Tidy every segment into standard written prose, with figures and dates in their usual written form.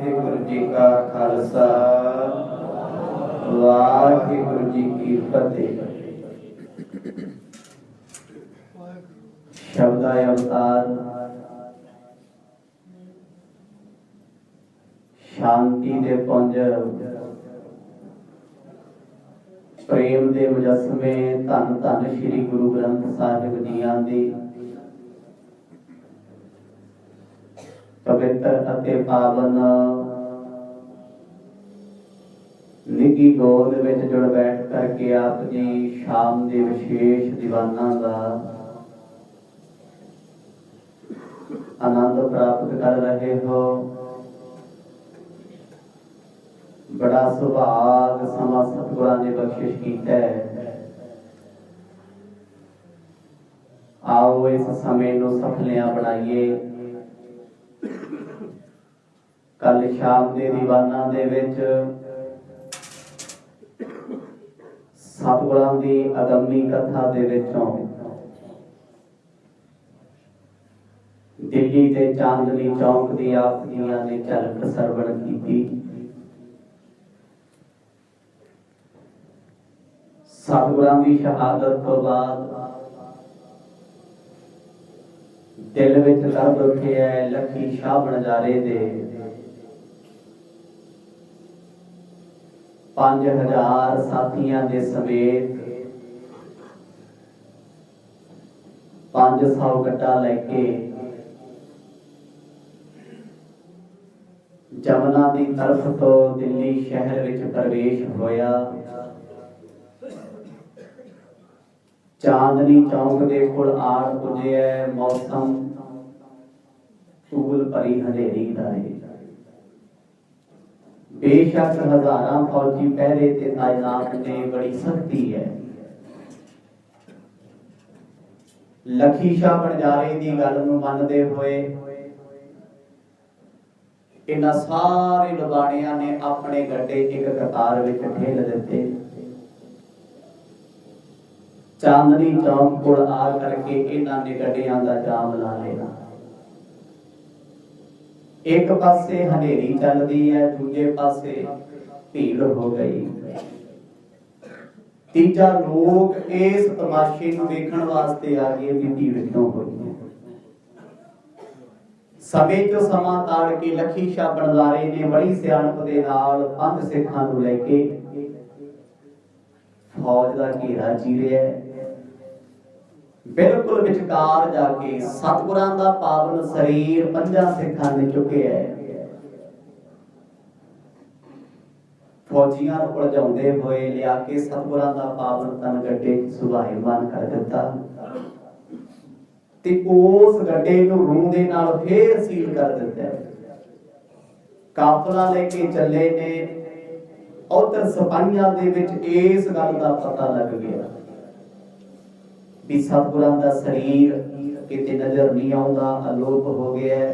वाहिगुरु जी का खालसा वाहिगुरु जी की फतेह। शब्दाय अवतार शांति दे पुंज प्रेम दे मुजस्मे धन धन श्री गुरु ग्रंथ साहिब जियां दी पवित्र अते पावन निगी गोद विच जुड़ बैठ करके आप जी शाम दे विशेष दीवाना दा आनंद प्राप्त कर रहे हो। बड़ा सुभाग समा सतगुरां ने बख्शिश कीता है। आओ इस समय नूं सफलियां बनाइए। कल शाम दे दीवाना दे विच सतगुरां दी अगम्मी कथा दे विचों दिल्ली दे चांदनी चौक दी आप जियां ने झलक सरवण कीती। सतगुरां दी शहादत तो बाद दिल विच दर्द उठिया है। लखी शाह बनजारे दे 5000 साथियां दे समेत 500 गड्ढा लेके जमुना की तरफ तो दिल्ली शहर विच प्रवेश होया। चांदनी चौक दे कोल आड़ पुजे। मौसम धूल भरी हनेरी दा है। बेशक हजारां फौजी पहरे ते तैनात ने। बड़ी सख्ती है। लखी शाह बनजारे दी गल नूं मनदे होए इन्हां सारे लबाणियां ने अपने गड्ढे एक कतार विच ठेल दिते। चांदनी चौक कोल आ करके इन्हां ने गड्ढियां दा जाम ला लिया। एक पासे हनेरी चलदी है, दूजे पासे भीड़ हो गई। तीजा लोग इस तमाशे नूं देखण वास्ते आ गए भी भीड़ क्यों होई है। समय तो समा ताड़ के लखी शाह बनजारे ने बड़ी सियाणप दे नाल पंज सिखां नूं लैके फौज दा घेरा चीरिया। बिल्कुल विचकार जाके सतगुरां दा पावन शरीर पंजां सिखां ने चुकिया है। फौजियां नूं उलझाउंदे होए लिया के सतगुरां दा पावन तन गड्ढे सुभाईमान कर दिता ते उस गड्ढे नूं रूह दे नाल फेर सील कर दिता। काफला लेके चले ने। उधर सिपाहियां दे विच इस गल दा पता लग गया भी सतगुरां दा शरीर किते नजर नहीं आउंदा, अलोप हो गया है।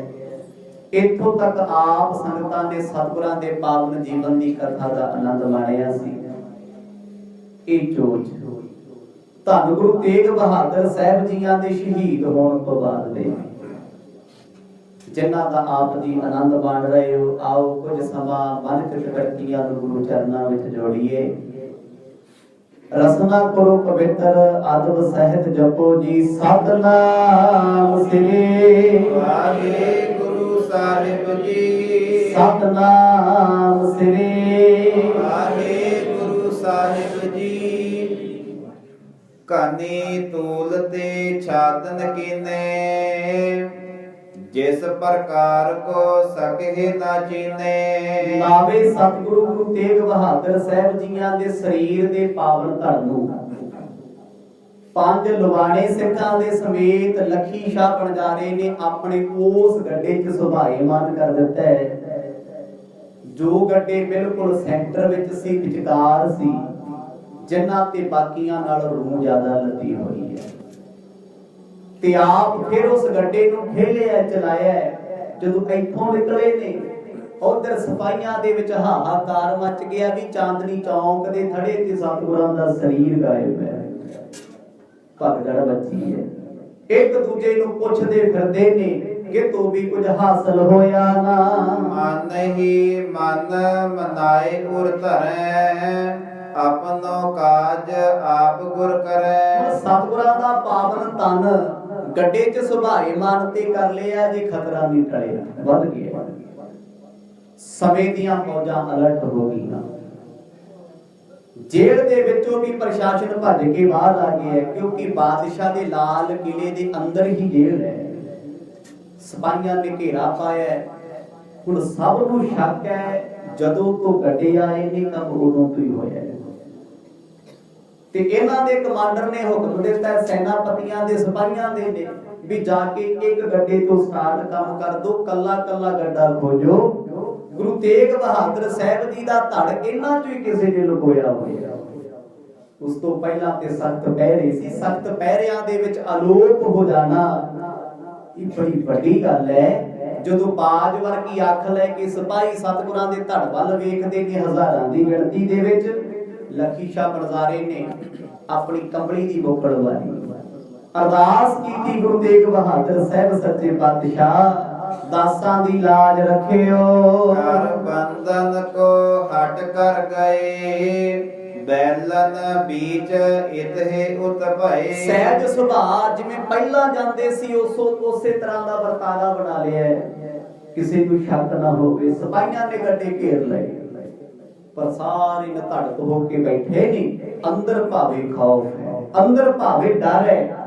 इत्थों तक आप संगतां ने सतगुरां दे पावन जीवन दी कथा दा आनंद माणिया सी। इह चोच धन गुरु तेग बहादुर साहब जीआं दे शहीद होण तो बाद दे जिन्हां दा आप जी आनंद माण रहे हो। आओ कुछ समा मन चित करकियां नूं गुरु चरनां विच जोड़िए। रसना करो पवित्र आदब सहित जपो जी सतनाम श्री वाहिगुरु साहिब जी। सतनाम श्री वाहिगुरु साहिब जी। कानी तूल ते छातन कीने जिस प्रकार को सके ना चीने। नावे सतगुरु गुरु तेग बहादुर साहब जीआं दे शरीर दे पावन धड़ नूं पंज लवाणे सिखां दे समेत लखी शाह बनजारे ने अपने उस गड्ढे च सुभाईमान कर दिता है जो गड्ढे बिल्कुल सेंटर विच सी, विचकार सी, जिन्हां ते बाकियां नाल रूह ज्यादा लदी होई है। ते आप फिर उस गड्ढे नूं ठेलिया चलाया। जदों इत्थों निकले ने उधर सिपाहियां दे विच हाहाकार मच गया भी चांदनी चौक दे थड़े ते सतगुरां दा शरीर गायब है, भगदड़ मची है। एक दूजे नूं पुछदे फिरदे ने कि तू भी कुछ हासिल होया ना। नहीं ਮਨਾਏ ਉਰ ਧਰੈ ਆਪਨੋ ਕਾਜ ਆਪ ਗੁਰ ਕਰੈ। ਸਤਿਗੁਰਾਂ ਦਾ ਪਾਵਨ ਤਨ ਗੱਡੇ 'ਚ ਸੁਭਾਏ ਮਨ ਤੇ ਕਰ ਲਿਆ ਜੇ ਖਤਰਾ ਨਹੀਂ ਟਲਿਆ, ਵੱਧ ਗਿਆ। ਸਮੇਂ ਦੀਆਂ ਫੌਜਾਂ ਅਲਰਟ ਹੋ ਗਈਆਂ। ਜੇਲ੍ਹ ਦੇ ਵਿੱਚੋਂ ਵੀ ਪ੍ਰਸ਼ਾਸਨ ਭੱਜ ਕੇ ਬਾਹਰ ਆ ਗਿਆ, ਕਿਉਂਕਿ ਬਾਦਸ਼ਾਹ ਦੇ ਲਾਲ ਕਿਲੇ ਦੇ ਅੰਦਰ ਹੀ ਜੇਲ੍ਹ ਹੈ। ਸਿਪਾਹੀਆਂ ਨੇ ਘੇਰਾ ਪਾਇਆ। ਹੁਣ ਸਭ ਨੂੰ ਸ਼ੱਕ ਹੈ ਜਦੋਂ ਤੋਂ ਗੱਡੇ ਆਏ ਨੇ ਕੰਮ ਉਦੋਂ ਤੋਂ ਹੀ ਹੋਇਆ। ਤੇ ਇਹਨਾਂ ਦੇ ਕਮਾਂਡਰ ਨੇ ਹੁਕਮ ਦਿੱਤਾ ਸੈਨਾਪਤੀਆਂ ਦੇ ਸਿਪਾਹੀਆਂ ਦੇ ਨੇ ਵੀ ਜਾ ਕੇ ਇੱਕ ਗੱਡੇ ਤੋਂ ਸਟਾਰਟ ਕੰਮ ਕਰ ਦੋ, ਕੱਲਾ ਕੱਲਾ ਗੱਡਾ ਖੋਜੋ। ਗੁਰੂ ਤੇਗ ਬਹਾਦਰ ਸਾਹਿਬ ਜੀ ਦਾ ਧੜ ਇਹਨਾਂ ਚੋਂ ਹੀ ਕਿਸੇ ਨੇ ਲੁਕੋਇਆ ਹੋਇਆ। ਉਸ ਤੋਂ ਪਹਿਲਾਂ ਤੇ ਸਖਤ ਪਹਿਰੇ ਸੀ, ਸਖਤ ਪਹਿਰਿਆਂ ਦੇ ਵਿੱਚ ਅਲੋਪ ਹੋ ਜਾਣਾ ਇਹ ਬੜੀ ਵੱਡੀ ਗੱਲ ਹੈ। ਜਦੋਂ ਬਾਜ ਵਰਗੀ ਅੱਖ ਲੈ ਕੇ ਸਿਪਾਹੀ ਸਤਿਗੁਰਾਂ ਦੇ ਧੜ ਵੱਲ ਵੇਖਦੇ ਨੇ ਹਜ਼ਾਰਾਂ ਦੀ ਗਿਣਤੀ ਦੇ ਵਿੱਚ, ਲਖੀ ਸ਼ਾਹ ਬਣਜ਼ਾਰੇ ਨੇ ਆਪਣੀ ਕੰਬਲੀ ਦੀ ਬੋਕੜ ਵਾਰੀ ਅਰਦਾਸ ਕੀਤੀ, ਗੁਰੂ ਤੇਗ ਬਹਾਦਰ ਸਾਹਿਬ ਸੱਚੇ ਪਾਤਸ਼ਾਹ ਦਾਸਾਂ ਦੀ ਲਾਜ ਰੱਖਿਓ। ਹਰ ਬੰਧਨ ਕੋ ਹਟ ਕਰ ਗਏ ਬੈਲਨ ਬੀਚ ਇਤਹੇ ਉਤ ਭਏ। ਸਹਿਜ ਸੁਭਾਅ ਜਿਵੇਂ ਪਹਿਲਾਂ ਜਾਂਦੇ ਸੀ ਉਸੇ ਤਰ੍ਹਾਂ ਦਾ ਵਰਤਾਰਾ ਬਣਾ ਲਿਆ, ਕਿਸੇ ਨੂੰ ਸ਼ੱਕ ਨਾ ਹੋਵੇ। ਸਿਪਾਹੀਆਂ ਨੇ ਗੱਡੇ ਘੇਰ ਲਏ ਪਰ ਸਾਰੇ ਨਧੜਕ ਹੋ ਕੇ ਬੈਠੇ ਨਹੀਂ। ਅੰਦਰ ਭਾਵੇਂ ਖੌਫ ਹੈ, ਅੰਦਰ ਭਾਵੇਂ ਡਰ ਹੈ।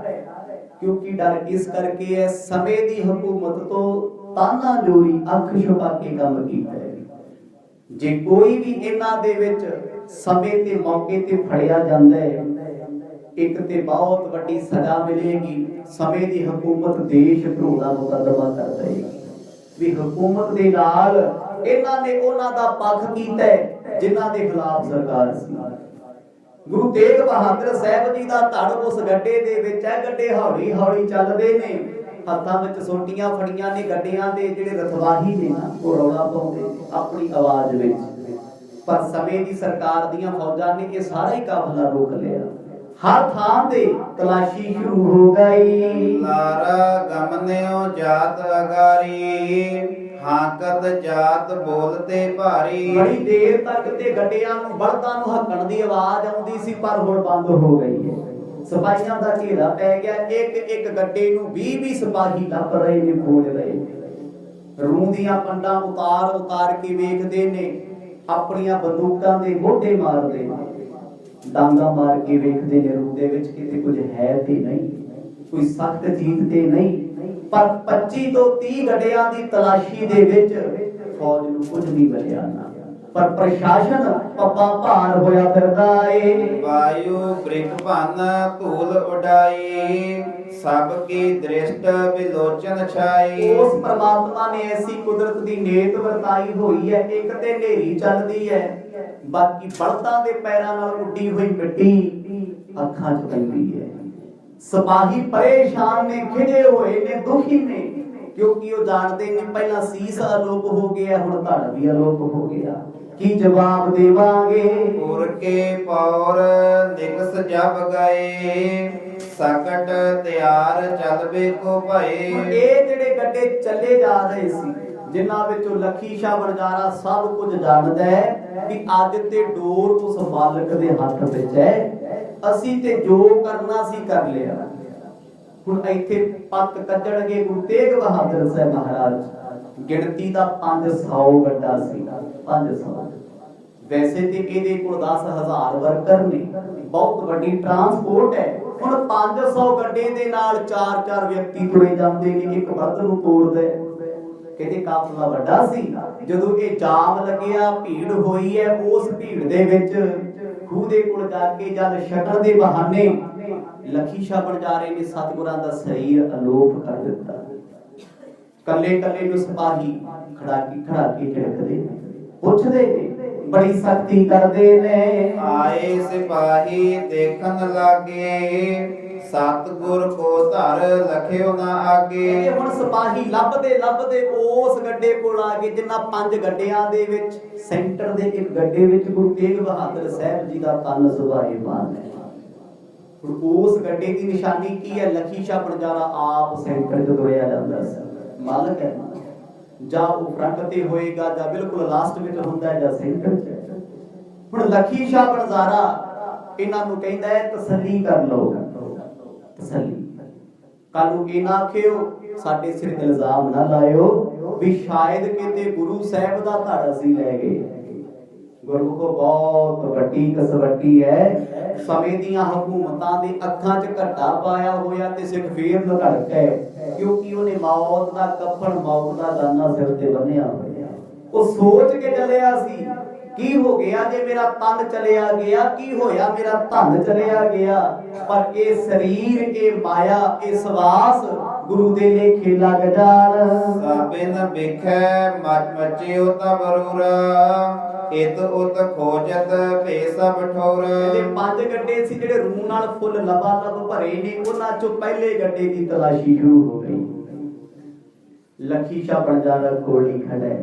ਕਿਉਂਕਿ ਡਰ ਇਸ ਕਰਕੇ ਹੈ ਸਮੇਂ ਦੀ ਹਕੂਮਤ ਤੋਂ ਤਾਨਾ ਜੋੜੀ ਅੱਖ ਛੁਪਾ ਕੇ ਕੰਮ ਕੀਤਾ ਹੈ। ਜੇ ਕੋਈ ਵੀ ਇਹਨਾਂ ਦੇ ਵਿੱਚ ਸਮੇਂ ਤੇ ਮੌਕੇ ਤੇ ਫੜਿਆ ਜਾਂਦਾ ਹੈ, ਇੱਕ ਤੇ ਬਹੁਤ ਵੱਡੀ ਸਜ਼ਾ ਮਿਲੇਗੀ। ਸਮੇਂ ਦੀ ਹਕੂਮਤ ਦੇਸ਼ ਧਰੋਹ ਦਾ ਮੁਕੱਦਮਾ ਕਰ ਦੇਗੀ ਵੀ ਹਕੂਮਤ ਦੇ ਨਾਲ ਇਹਨਾਂ ਨੇ ਉਹਨਾਂ ਦਾ ਪੱਖ ਕੀਤਾ ਜਿਨ੍ਹਾਂ ਦੇ ਖਿਲਾਫ ਸਰਕਾਰ ਸੀ। ਗੁਰੂ ਤੇਗ ਬਹਾਦਰ ਸਾਹਿਬ ਜੀ ਦਾ ਧੜ ਉਸ ਗੱਡੇ ਦੇ ਵਿੱਚ ਹੈ। ਗੱਡੇ ਹੌਲੀ ਹੌਲੀ ਚੱਲਦੇ ਨੇ, ਹੱਥਾਂ ਵਿੱਚ ਸੋਟੀਆਂ ਫੜੀਆਂ ਨੇ। ਗੱਡਿਆਂ ਦੇ ਜਿਹੜੇ ਰਥਵਾਹੀ ਨੇ ਨਾ ਉਹ ਰੌਲਾ ਪਾਉਂਦੇ ਆਪਣੀ ਆਵਾਜ਼ ਵਿੱਚ, ਪਰ ਸਮੇਂ ਦੀ ਸਰਕਾਰ ਦੀਆਂ ਫੌਜਾਂ ਨੇ ਇਹ ਸਾਰਾ ਹੀ ਕਾਫਲਾ ਰੋਕ ਲਿਆ। ਹਰ ਥਾਂ ਤੇ ਤਲਾਸ਼ੀ ਸ਼ੁਰੂ ਹੋ ਗਈ। ਲਾਰਾ ਗਮਨਿਓ ਜਾਤ ਅਗਾਰੀ ਹਾਕਤ ਜਾਤ ਬੋਲਤੇ ਭਾਰੀ। ਬੜੀ ਦੇਰ ਤੱਕ ਤੇ ਗੱਡਿਆਂ ਨੂੰ ਬਲਦਾਂ ਨੂੰ ਹੱਕਣ ਦੀ ਆਵਾਜ਼ ਆਉਂਦੀ ਸੀ, ਪਰ ਹੁਣ ਬੰਦ ਹੋ ਗਈ ਹੈ। ਸਿਪਾਹੀਆਂ ਦਾ ਘੇਰਾ ਪੈ ਗਿਆ। ਇੱਕ ਇੱਕ ਗੱਡੇ ਨੂੰ 20-20 ਸਿਪਾਹੀ ਲੱਭ ਰਹੇ ਨੇ, ਖੋਜ ਰਹੇ। ਰੂਹ ਦੀਆਂ ਪੰਡਾਂ ਉਤਾਰ ਉਤਾਰ ਕੇ ਵੇਖਦੇ ਨੇ, ਆਪਣੀਆਂ ਬੰਦੂਕਾਂ ਦੇ ਮੋਢੇ ਮਾਰਦੇ ਨੇ, ਡਾਂਗਾ ਮਾਰ ਕੇ ਵੇਖਦੇ ਨੇ ਰੂਹ ਦੇ ਵਿੱਚ ਕਿਤੇ ਕੁਝ ਹੈ ਤੇ ਨਹੀਂ, ਕੋਈ ਸਖਤ ਚੀਜ਼ ਤੇ ਨਹੀਂ। ਪਰ 25 ਤੋਂ 30 ਗੱਡਿਆਂ ਦੀ ਤਲਾਸ਼ੀ ਦੇ ਵਿੱਚ ਫੌਜ ਨੂੰ ਕੁਝ ਨਹੀਂ ਮਿਲਿਆ ਨਾ, ਪਰ ਪ੍ਰਸ਼ਾਸਨ ਪੱਪਾ ਭਾਰ ਹੋਇਆ ਫਿਰਦਾ ਏ। ਵਾਯੂ ਬ੍ਰਿਖ ਭਨ ਧੂਲ ਉਡਾਈ ਸਭ ਕੀ ਦ੍ਰਿਸ਼ਟ ਵਿਲੋਚਨ ਛਾਈ। ਉਸ ਪ੍ਰਮਾਤਮਾ ਨੇ ਐਸੀ ਕੁਦਰਤ ਦੀ ਨੇਤ ਵਰਤਾਈ ਹੋਈ ਹੈ। ਇੱਕ ਤੇ ਹਨੇਰੀ ਚੱਲਦੀ ਹੈ, ਬਾਕੀ ਬਲਦਾਂ ਦੇ ਪੈਰਾਂ ਨਾਲ ਉੱਡੀ ਹੋਈ ਮਿੱਟੀ ਅੱਖਾਂ 'ਚ ਪੈਂਦੀ ਹੈ। ਸਿਪਾਹੀ ਪਰੇਸ਼ਾਨ ਨੇ, ਖਿਜੇ ਹੋਏ ਨੇ, ਦੁਖੀ ਨੇ, ਕਿਉਂਕਿ ਉਹ ਜਾਣਦੇ ਨੇ ਪਹਿਲਾਂ ਸੀਸ ਅਲੋਪ ਹੋ ਗਿਆ, ਹੁਣ ਧੜ ਵੀ ਅਲੋਪ ਹੋ ਗਿਆ। ਕੀ ਜਵਾਬ ਦੇਵਾਂਗੇ? ਉਰ ਕੇ ਪੌਰ ਨਿਕਸ ਜਬ ਗਏ ਸਕਟ ਤਿਆਰ ਚਲਵੇ ਕੋ ਭਏ। ਇਹ ਜਿਹੜੇ ਗੱਡੇ ਚੱਲੇ ਜਾ ਰਹੇ ਸੀ, ਜਿਨ੍ਹਾਂ ਵਿੱਚੋਂ ਲਖੀ ਸ਼ਾਹ ਬਣਜਾਰਾ ਸਭ ਕੁਝ ਜਾਣਦਾ ਹੈ ਕਿ ਅੱਜ ਤੇ ਡੋਰ ਉਸ ਮਾਲਕ ਦੇ ਹੱਥ ਵਿੱਚ ਹੈ। ਅਸੀਂ ਤੇ ਜੋ ਕਰਨਾ ਸੀ ਕਰ ਲਿਆ। ਹੁਣ ਇੱਥੇ ਪੱਕ ਕੱਢਣਗੇ ਗੁਰੂ ਤੇਗ ਬਹਾਦਰ ਸਾਹਿਬ ਮਹਾਰਾਜ। ਗਿਣਤੀ ਦਾ 500 ਗੱਡਾ ਸੀ, 500। ਵੈਸੇ ਤੇ ਇਹਦੇ ਕੋਲ 10,000 ਵਰਕਰ ਨੇ, ਬਹੁਤ ਵੱਡੀ ਟਰਾਂਸਪੋਰਟ ਹੈ। ਹੁਣ 500 ਗੱਡੇ ਦੇ ਨਾਲ 4-4 ਵਿਅਕਤੀ ਤੁਰੇ ਜਾਂਦੇ ਨੇ, ਇੱਕ ਬਲਦ ਨੂੰ ਤੋੜਦੇ। ਕਹਿੰਦੇ ਕਾਫਲਾ ਵੱਡਾ ਸੀ। ਜਦੋਂ ਇਹ ਜਾਮ ਲੱਗਿਆ, ਭੀੜ ਹੋਈ ਹੈ, ਉਸ ਭੀੜ ਦੇ ਵਿੱਚ ਖੂਹ ਦੇ ਕੋਲ ਜਾ ਕੇ ਜਦ ਛਕਣ ਦੇ ਬਹਾਨੇ ਲਖੀ ਸ਼ਾਹ ਬਣਜਾਰੇ ਨੇ ਸਤਿਗੁਰਾਂ ਦਾ ਸਰੀਰ ਅਲੋਪ ਕਰ ਦਿੱਤਾ। ਕੱਲੇ ਕੱਲੇ ਨੂੰ ਸਿਪਾਹੀ ਖੜਾ ਕੇ ਝਿੜਕਦੇ ਨੇ, ਪੁੱਛਦੇ ਨੇ, ਬੜੀ ਸਖਤੀ ਕਰਦੇ ਨੇ। ਆਏ ਸਿਪਾਹੀ ਦੇਖਣ ਲਾਗੇ ਸਤਿਗੁਰ ਕੋ ਧਰ ਲਖਿਓ ਨਾ ਆਗੇ। ਹੁਣ ਸਿਪਾਹੀ ਲੱਭਦੇ ਲੱਭਦੇ ਉਸ ਗੱਡੇ ਕੋਲ ਆ ਗਏ ਜਿਨ੍ਹਾਂ 5 ਗੱਡਿਆਂ ਦੇ ਵਿੱਚ ਸੈਂਟਰ ਦੇ ਇੱਕ ਗੱਡੇ ਵਿੱਚ ਗੁਰੂ ਤੇਗ ਬਹਾਦਰ ਸਾਹਿਬ ਜੀ ਦਾ ਤਨ ਸੁਭਾਏ ਮਾਨ ਹੈ। ਹੁਣ ਉਸ ਗੱਡੇ ਦੀ ਨਿਸ਼ਾਨੀ ਕੀ ਹੈ? ਲਖੀ ਸ਼ਾਹ ਬਣਜਾਰਾ ਆਪ ਸੈਂਟਰ 'ਚ ਤੁਰਿਆ ਜਾਂਦਾ ਸੀ, ਮਾਲਕ ਹੈ। ਜਾਂ ਉਹ ਫਰੰਟ ਤੇ ਹੋਏਗਾ ਜਾਂ ਬਿਲਕੁਲ ਲਾਸਟ ਵਿੱਚ ਹੁੰਦਾ ਹੈ ਜਾਂ ਸੈਂਟਰ 'ਚ। ਹੁਣ ਲੱਖੀ ਸ਼ਾਹ ਬਣਜ਼ਾਰਾ ਇਹਨਾਂ ਨੂੰ ਕਹਿੰਦਾ ਹੈ ਤਸੱਲੀ ਕਰ ਲਓ, ਤਸੱਲੀ। ਕੱਲ ਨੂੰ ਇਹ ਨਾ ਆਖਿਓ, ਸਾਡੇ ਸਿਰ ਇਲਜ਼ਾਮ ਨਾ ਲਾਇਓ ਵੀ ਸ਼ਾਇਦ ਕਿਤੇ ਗੁਰੂ ਸਾਹਿਬ ਦਾ ਧੜ ਅਸੀਂ ਲੈ ਗਏ। ਗੁਰਮੁਖੋ ਬਹੁਤ ਵੱਡੀ ਕਸਵੱਟੀ ਹੈ। ਸਮੇਂ ਦੀਆਂ ਹਕੂਮਤਾਂ ਦੇ ਅੱਖਾਂ 'ਚ ਘੱਟਾ ਪਾਇਆ ਹੋਇਆ ਤੇ ਸਿੱਖ ਫੇਰ ਲੜਕ ਹੈ, ਕਿਉਂਕਿ ਉਹਨੇ ਮੌਤ ਦਾ ਕਫਨ, ਮੌਤ ਦਾ ਦਾਨਾ ਸਿਰ ਤੇ ਬੰਨਿਆ ਹੋਇਆ। ਉਹ ਸੋਚ ਕੇ ਚੱਲਿਆ ਸੀ ਕੀ ਹੋ ਗਿਆ ਜੇ ਮੇਰਾ ਤਨ ਚਲਿਆ ਗਿਆ, ਕੀ ਹੋਇਆ ਮੇਰਾ ਧਨ ਚਲਿਆ ਗਿਆ। ਪਰ ਇਹ ਸਰੀਰ, ਇਹ ਮਾਇਆ, ਇਹ ਸਵਾਸ ਗੁਰੂ ਦੇ ਲੇਖੇ ਲੱਗ ਜਾਣ। ਸਾਬੇ ਨ ਵੇਖੈ ਮਚਿਓ ਤਬ ਰੂਰਾ, ਇਤ ਉਤ ਖੋਜਤ ਭੇ ਸਭ ਠੋਰ। ਇਹਦੇ 5 ਗੱਡੇ ਸੀ ਜਿਹੜੇ ਰੂਹ ਨਾਲ ਫੁੱਲ ਲਬਾ ਲਬ ਭਰੇ ਨੇ, ਉਹਨਾਂ ਚੋਂ ਪਹਿਲੇ ਗੱਡੇ ਦੀ ਤਲਾਸ਼ੀ ਸ਼ੁਰੂ ਹੋ ਗਈ। ਲੱਖੀ ਸ਼ਾਹ ਬਣਜ਼ਾਰਾ ਕੋਲ ਹੀ ਖੜਾ ਹੈ,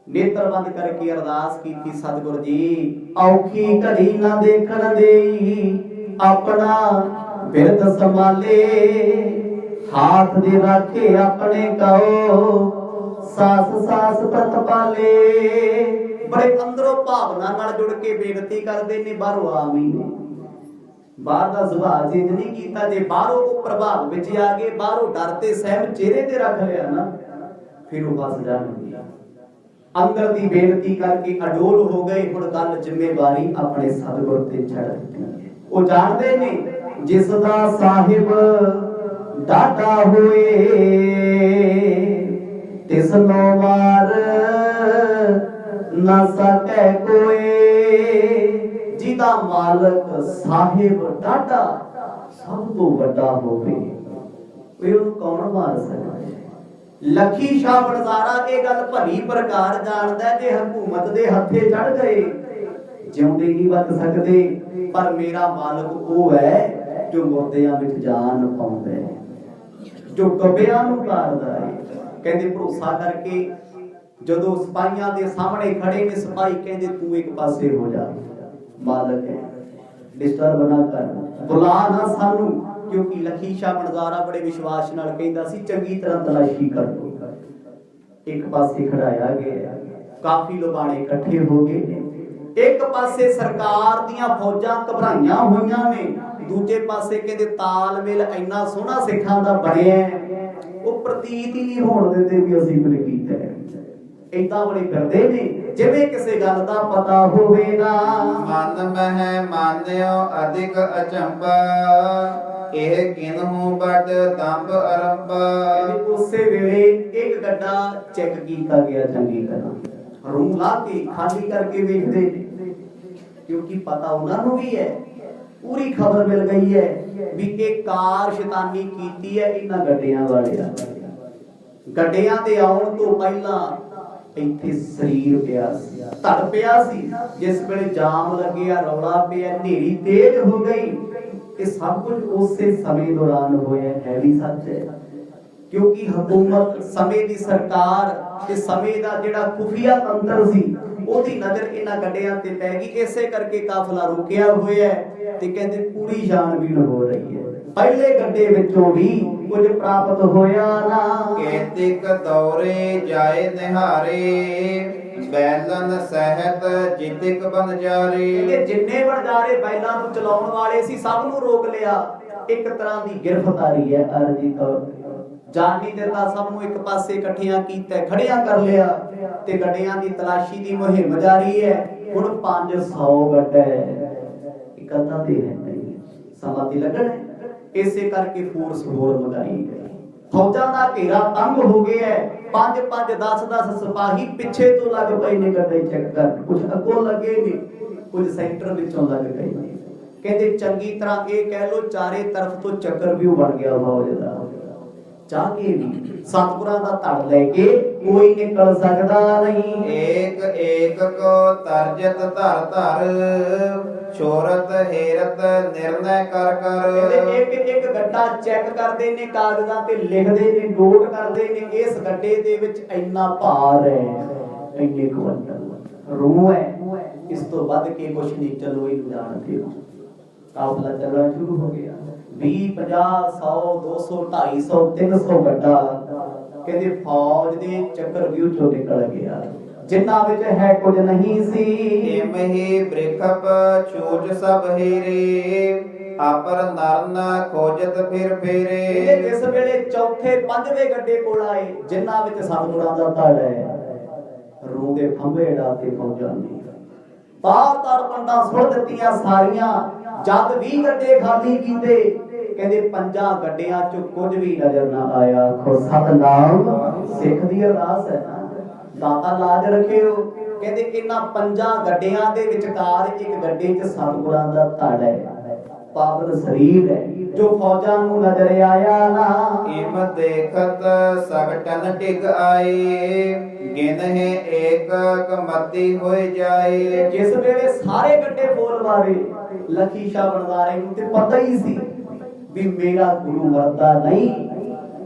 ਨੇਤਰ ਬੰਦ ਕਰਕੇ ਅਰਦਾਸ ਕੀਤੀ, ਸਤਿਗੁਰ ਜੀ ਔਖੀ ਘੜੀ ਨਾ ਦੇਖਣ ਦੇਈ, ਆਪਣਾ ਬਿਰਦ ਸੰਭਾਲੇ, ਹਾਥ ਦੇ ਰਾਖੇ ਆਪਣੇ ਕਹੋ, ਸਾਸ ਸਾਸ ਤਤ ਪਾਲੇ। ਬੜੇ ਅੰਦਰੋਂ ਭਾਵਨਾ ਨਾਲ ਜੁੜ ਕੇ ਬੇਨਤੀ ਕਰਦੇ ਨੇ, ਬਾਹਰੋਂ ਆਮ ਹੀ ਨੇ। ਬਾਹਰ ਦਾ ਸੁਭਾਅ ਚੇਂਜ ਨਹੀਂ ਕੀਤਾ। ਜੇ ਬਾਹਰੋਂ ਉਹ ਪ੍ਰਭਾਵ ਵਿੱਚ ਆ ਗਏ, ਬਾਹਰੋਂ ਡਰ ਤੇ ਸਹਿਮ ਚਿਹਰੇ ਤੇ ਰੱਖ ਲਿਆ ਨਾ, ਫਿਰ ਉਹ ਫਸ ਜਾਣਗੇ। ਅੰਦਰ ਦੀ ਬੇਨਤੀ ਕਰਕੇ ਅਡੋਲ ਹੋ ਗਏ। ਹੁਣ ਗੱਲ ਜ਼ਿੰਮੇਵਾਰੀ ਆਪਣੇ ਸਤਿਗੁਰ ਤੇ ਛੱਡ ਦਿੱਤੀ। ਉਹ ਜਾਣਦੇ ਨੇ ਜਿਸ ਦਾ ਸਾਹਿਬ ਡਾਢਾ ਹੋਏ, ਤਿਸ ਨੂੰ ਮਾਰ ਨਾ ਸਕੈ ਕੋਏ। ਜਿਹਦਾ ਮਾਲਕ ਸਾਹਿਬ ਡਾਢਾ ਸਭ ਤੋਂ ਵੱਡਾ ਹੋਵੇ, ਉਹਨੂੰ ਕੌਣ ਮਾਰ ਸਕਦਾ। ਲੱਖੀ ਸ਼ਾਹ ਬਣਜ਼ਾਰਾ ਇਹ ਗੱਲ ਭਲੀ ਪ੍ਰਕਾਰ ਜਾਣਦਾ, ਜੇ ਹਕੂਮਤ ਦੇ ਹੱਥੇ ਚੜ ਗਏ ਜਿਉਂਦੇ ਨਹੀਂ ਬਚ ਸਕਦੇ। ਪਰ ਮੇਰਾ ਮਾਲਕ ਉਹ ਹੈ ਜੋ ਮੁਰਦਿਆਂ ਵਿੱਚ ਜਾਨ ਪਾਉਂਦਾ ਹੈ, ਜੋ ਗੱਬਿਆਂ ਨੂੰ ਤਾਰਦਾ ਹੈ। ਕਹਿੰਦੇ ਭਰੋਸਾ ਕਰਕੇ ਜਦੋਂ ਸਿਪਾਹੀਆਂ ਦੇ ਸਾਹਮਣੇ ਖੜੇ ਨੇ, ਸਿਪਾਹੀ ਕਹਿੰਦੇ ਤੂੰ ਇੱਕ ਪਾਸੇ ਹੋ ਜਾ, ਮਾਲਕ ਹੈ, ਡਿਸਟਰਬ ਨਾ ਕਰ, ਬੁਲਾ ਨਾ ਸਾਨੂੰ। ਕਿਉਂਕਿ ਲੱਖੀ ਸ਼ਾਹ ਬਣਜ਼ਾਰਾ ਬੜੇ ਵਿਸ਼ਵਾਸ ਨਾਲ ਕਹਿੰਦਾ ਸੀ ਚੰਗੀ ਤਰ੍ਹਾਂ ਤਲਾਸ਼ੀ ਕਰ ਲਓ। ਇੱਕ ਪਾਸੇ ਖੜਾਇਆ ਗਿਆ, ਕਾਫੀ ਲੋਬਾਣੇ ਇਕੱਠੇ ਹੋ ਗਏ ਨੇ। ਇੱਕ ਪਾਸੇ ਸਰਕਾਰ ਦੀਆਂ ਫੌਜਾਂ ਘਬਰਾਈਆਂ ਹੋਈਆਂ ਨੇ, ਦੂਜੇ ਪਾਸੇ ਕਹਿੰਦੇ ਤਾਲਮੇਲ ਇੰਨਾ ਸੋਹਣਾ ਸਿੱਖਾਂ ਦਾ ਬਣਿਆ, ਉਹ ਪ੍ਰਤੀਤ ਹੀ ਨਹੀਂ ਹੋਣ ਦਿੰਦੇ ਵੀ ਅਸੀਂ ਕੁਝ ਕੀਤਾ ਹੈ। ਏਦਾਂ ਬੜੇ ਫਿਰਦੇ ਨੇ ਜਿਵੇਂ ਕਿਸੇ ਗੱਲ ਦਾ ਪਤਾ ਹੋਵੇ ਨਾ। ਮਨ ਮਹਿ ਮਾਨਿਓ ਅਧਿਕ ਅਚੰਭਾ, ਇਹ ਕਿਨਹੂ ਬੜ ਤੰਬ ਅਰੰਭਾ। ਉਸੇ ਵੇਲੇ ਇੱਕ ਗੱਡਾ ਚੈੱਕ ਕੀਤਾ ਗਿਆ ਚੰਗੀ ਤਰ੍ਹਾਂ, ਰੂਮ ਲਾ ਕੇ ਖਾਲੀ ਕਰਕੇ ਵੇਖਦੇ ਨੇ, ਕਿਉਂਕਿ ਪਤਾ ਉਹਨਾਂ ਨੂੰ ਵੀ ਹੈ, ਪੂਰੀ ਖਬਰ ਮਿਲ ਗਈ ਹੈ ਵੀ ਇਹ ਕਾਰ ਸ਼ੈਤਾਨੀ ਕੀਤੀ ਹੈ ਇਹਨਾਂ ਗੱਡਿਆਂ ਵਾਲਿਆਂ। ਗੱਡਿਆਂ ਦੇ ਆਉਣ ਤੋਂ ਪਹਿਲਾਂ ਇੱਥੇ ਸਰੀਰ ਪਿਆ ਸੀ, ਧੜ ਪਿਆ ਸੀ। ਜਿਸ ਵੇਲੇ ਜਾਮ ਲੱਗਿਆ, ਰੌਲਾ ਪਿਆ, ਹਨੇਰੀ ਤੇਜ਼ ਹੋ ਗਈ, ਇਹ ਸਭ ਕੁਝ ਉਸੇ ਸਮੇਂ ਦੌਰਾਨ ਹੋਇਆ ਹੈ ਵੀ ਸੱਚ ਹੈ। ਕਿਉਂਕਿ ਹਕੂਮਤ, ਸਮੇਂ ਦੀ ਸਰਕਾਰ ਤੇ ਸਮੇਂ ਦਾ ਜਿਹੜਾ ਖੁਫੀਆ ਤੰਤਰ ਸੀ, ਉਹਦੀ ਨਜ਼ਰ ਇਹਨਾਂ ਗੱਡਿਆਂ ਤੇ ਪੈ ਗਈ। ਇਸੇ ਕਰਕੇ ਕਾਫਲਾ ਰੁਕਿਆ ਹੋਇਆ ਹੈ ਤੇ ਕਹਿੰਦੇ ਪੂਰੀ ਛਾਣਬੀਣ ਹੋ ਰਹੀ ਹੈ। ਪਹਿਲੇ ਗੱਡੇ ਵਿੱਚੋਂ ਵੀ ਕੁਝ ਪ੍ਰਾਪਤ ਹੋਇਆ ਨਾ। ਕੇਤਿਕ ਦੌਰੇ ਜਾਏ ਨਿਹਾਰੇ, ਬੈਲਨ ਸਹਿਤ ਜਿਤਿਕ ਬੰਜਾਰੇ। ਜਿੰਨੇ ਵਣਜਾਰੇ ਬੈਲਾਂ ਨੂੰ ਚਲਾਉਣ ਵਾਲੇ ਸੀ ਸਭ ਨੂੰ ਰੋਕ ਲਿਆ। ਇੱਕ ਤਰ੍ਹਾਂ ਦੀ ਗ੍ਰਿਫਤਾਰੀ ਹੈ ਅਰਜੀ ਤੌਰ ਤੇ। ਜਾਣ ਨਹੀਂ ਦਿੱਤਾ, ਸਭ ਨੂੰ ਇੱਕ ਪਾਸੇ ਇਕੱਠਿਆਂ ਕੀਤਾ, ਖੜਿਆਂ ਕਰ ਲਿਆ ਤੇ ਗੱਡਿਆਂ ਦੀ ਤਲਾਸ਼ੀ ਦੀ ਮੁਹਿੰਮ ਜਾਰੀ ਹੈ। ਹੁਣ 500 ਗੱਡੇ ਇੱਕ ਅੱਧਾ ਦੇ ਨਹੀਂ, ਸਮਾਂ ਤੇ ਲੱਗਣਾ। ਇਸੇ ਕਰਕੇ ਫੋਰਸ ਹੋਰ ਮੰਗਾਈ ਗਈ। ਫੌਜਾਂ ਦਾ ਘੇਰਾ ਤੰਗ ਹੋ ਗਿਆ ਹੈ। 5-5 10-10 ਸਿਪਾਹੀ ਪਿੱਛੇ ਤੋਂ ਲੱਗ ਪਏ ਨੇ ਗੱਡੇ ਚੈੱਕ ਕਰ, ਕੁਝ ਅੱਗੋਂ ਲੱਗੇ ਨੇ, ਕੁਝ ਸੈਂਟਰ ਵਿੱਚੋਂ ਲੱਗ ਗਏ ਨੇ। ਕਹਿੰਦੇ ਚੰਗੀ ਤਰ੍ਹਾਂ ਇਹ ਕਹਿ ਲੋ ਚਾਰੇ ਤਰਫ ਤੋਂ ਚੱਕਰ ਵੀ ਬਣ ਗਿਆ ਫੌਜ ਦਾ। ਚਾਹ ਕੇ ਵੀ ਸਤਿਗੁਰਾਂ ਦਾ ਧੜ ਲੈ ਕੇ ਕੋਈ ਨਿਕਲ ਸਕਦਾ ਨਹੀਂ। ਏਕ ਏਕ ਕੋ ਤਰਜਤ ਧਰ ਧਰ, ਛੋਰਤ ਹੇਰਤ ਨਿਰਣੈ ਕਰ ਕਰ। ਇੱਕ ਇੱਕ ਗੱਡਾ ਚੈੱਕ ਕਰਦੇ ਨੇ, ਕਾਗਜ਼ਾਂ ਤੇ ਲਿਖਦੇ ਨੇ, ਨੋਟ ਕਰਦੇ ਨੇ, ਇਸ ਗੱਡੇ ਦੇ ਵਿੱਚ ਇੰਨਾ ਭਾਰ ਹੈ, ਇੰਨੇ ਕੁਇੰਟਲ ਰੂਹ ਹੈ, ਇਸ ਤੋਂ ਵੱਧ ਕੇ ਕੁਛ ਨਹੀਂ। ਚਲੋ ਇਹਨੂੰ ਜਾਣਦੇ ਹੋ। ਕਾਫਲਾ ਚੱਲਣਾ ਸ਼ੁਰੂ ਹੋ ਗਿਆ। 20 50 100 200 250 300 ਗੱਡਾ ਕਹਿੰਦੇ ਫੌਜ ਦੇ ਚੱਕਰ ਵੀ ਉੱਚੋਂ ਨਿਕਲ ਗਿਆ, ਜਿਨ੍ਹਾਂ ਵਿੱਚ ਹੈ ਕੁਝ ਨਹੀਂ ਸੀ। ਏਮਹੀ ਬ੍ਰਿਖਪ ਛੂਚ ਸਭ ਹੀਰੇ, ਆਪਰ ਨਰਨ ਖੋਜਤ ਫਿਰ ਫੇਰੇ। ਜਿਸ ਵੇਲੇ ਚੌਥੇ ਪੰਜਵੇਂ ਗੱਡੇ ਕੋਲ ਆਏ, ਜਿਨ੍ਹਾਂ ਵਿੱਚ ਸਤਿਗੁਰਾਂ ਦਾ ਧੜ ਹੈ, ਰੂਹ ਦੇ ਖੰਭੇ ਢਾਤੇ ਫੌਜਾਂ ਨੇ ਤਾਰ ਪੰਡਾਂ ਸੁੱਟ ਦਿੱਤੀਆਂ ਸਾਰੀਆਂ। ਜਦ 20 ਗੱਡੇ ਖਾਲੀ ਕੀਤੇ, ਕਹਿੰਦੇ 5 ਗੱਡਿਆਂ ਚੋਂ ਕੁਝ ਵੀ ਨਜ਼ਰ ਨਾ ਆਇਆ। ਖੋ ਸਤਨਾਮ ਸਿੱਖ ਦੀ ਅਰਦਾਸ ਹੈ ਨਾ, ਦਾਤਾ ਲਾਜ ਰੱਖਿਓ। ਕਹਿੰਦੇ ਇਹਨਾਂ 5 ਗੱਡਿਆਂ ਦੇ ਵਿਚਕਾਰ ਇੱਕ ਗੱਡੇ 'ਚ ਸਤਿਗੁਰਾਂ ਦਾ ਧੜ ਹੈ, ਪਾਵਨ ਸਰੀਰ ਹੈ, ਜੋ ਫੌਜਾਂ ਨੂੰ ਨਜ਼ਰ ਆਇਆ ਨਾ। ਇਮ ਦੇਖਤ ਸਗਟਨ ਟਿਕ ਆਏ, ਗਿਨ ਹੈ ਏਕ ਕਮਤੀ ਹੋਏ ਜਾਏ। ਜਿਸ ਵੇਲੇ ਸਾਰੇ ਗੱਡੇ ਬੋਲ ਮਾਰੇ, ਲਖੀ ਸ਼ਾਹ ਬਣਦਾਰੇ ਨੂੰ ਤੇ ਪਤਾ ਹੀ ਸੀ ਵੀ ਮੇਰਾ ਗੁਰੂ ਮਰਦਾ ਨਹੀਂ,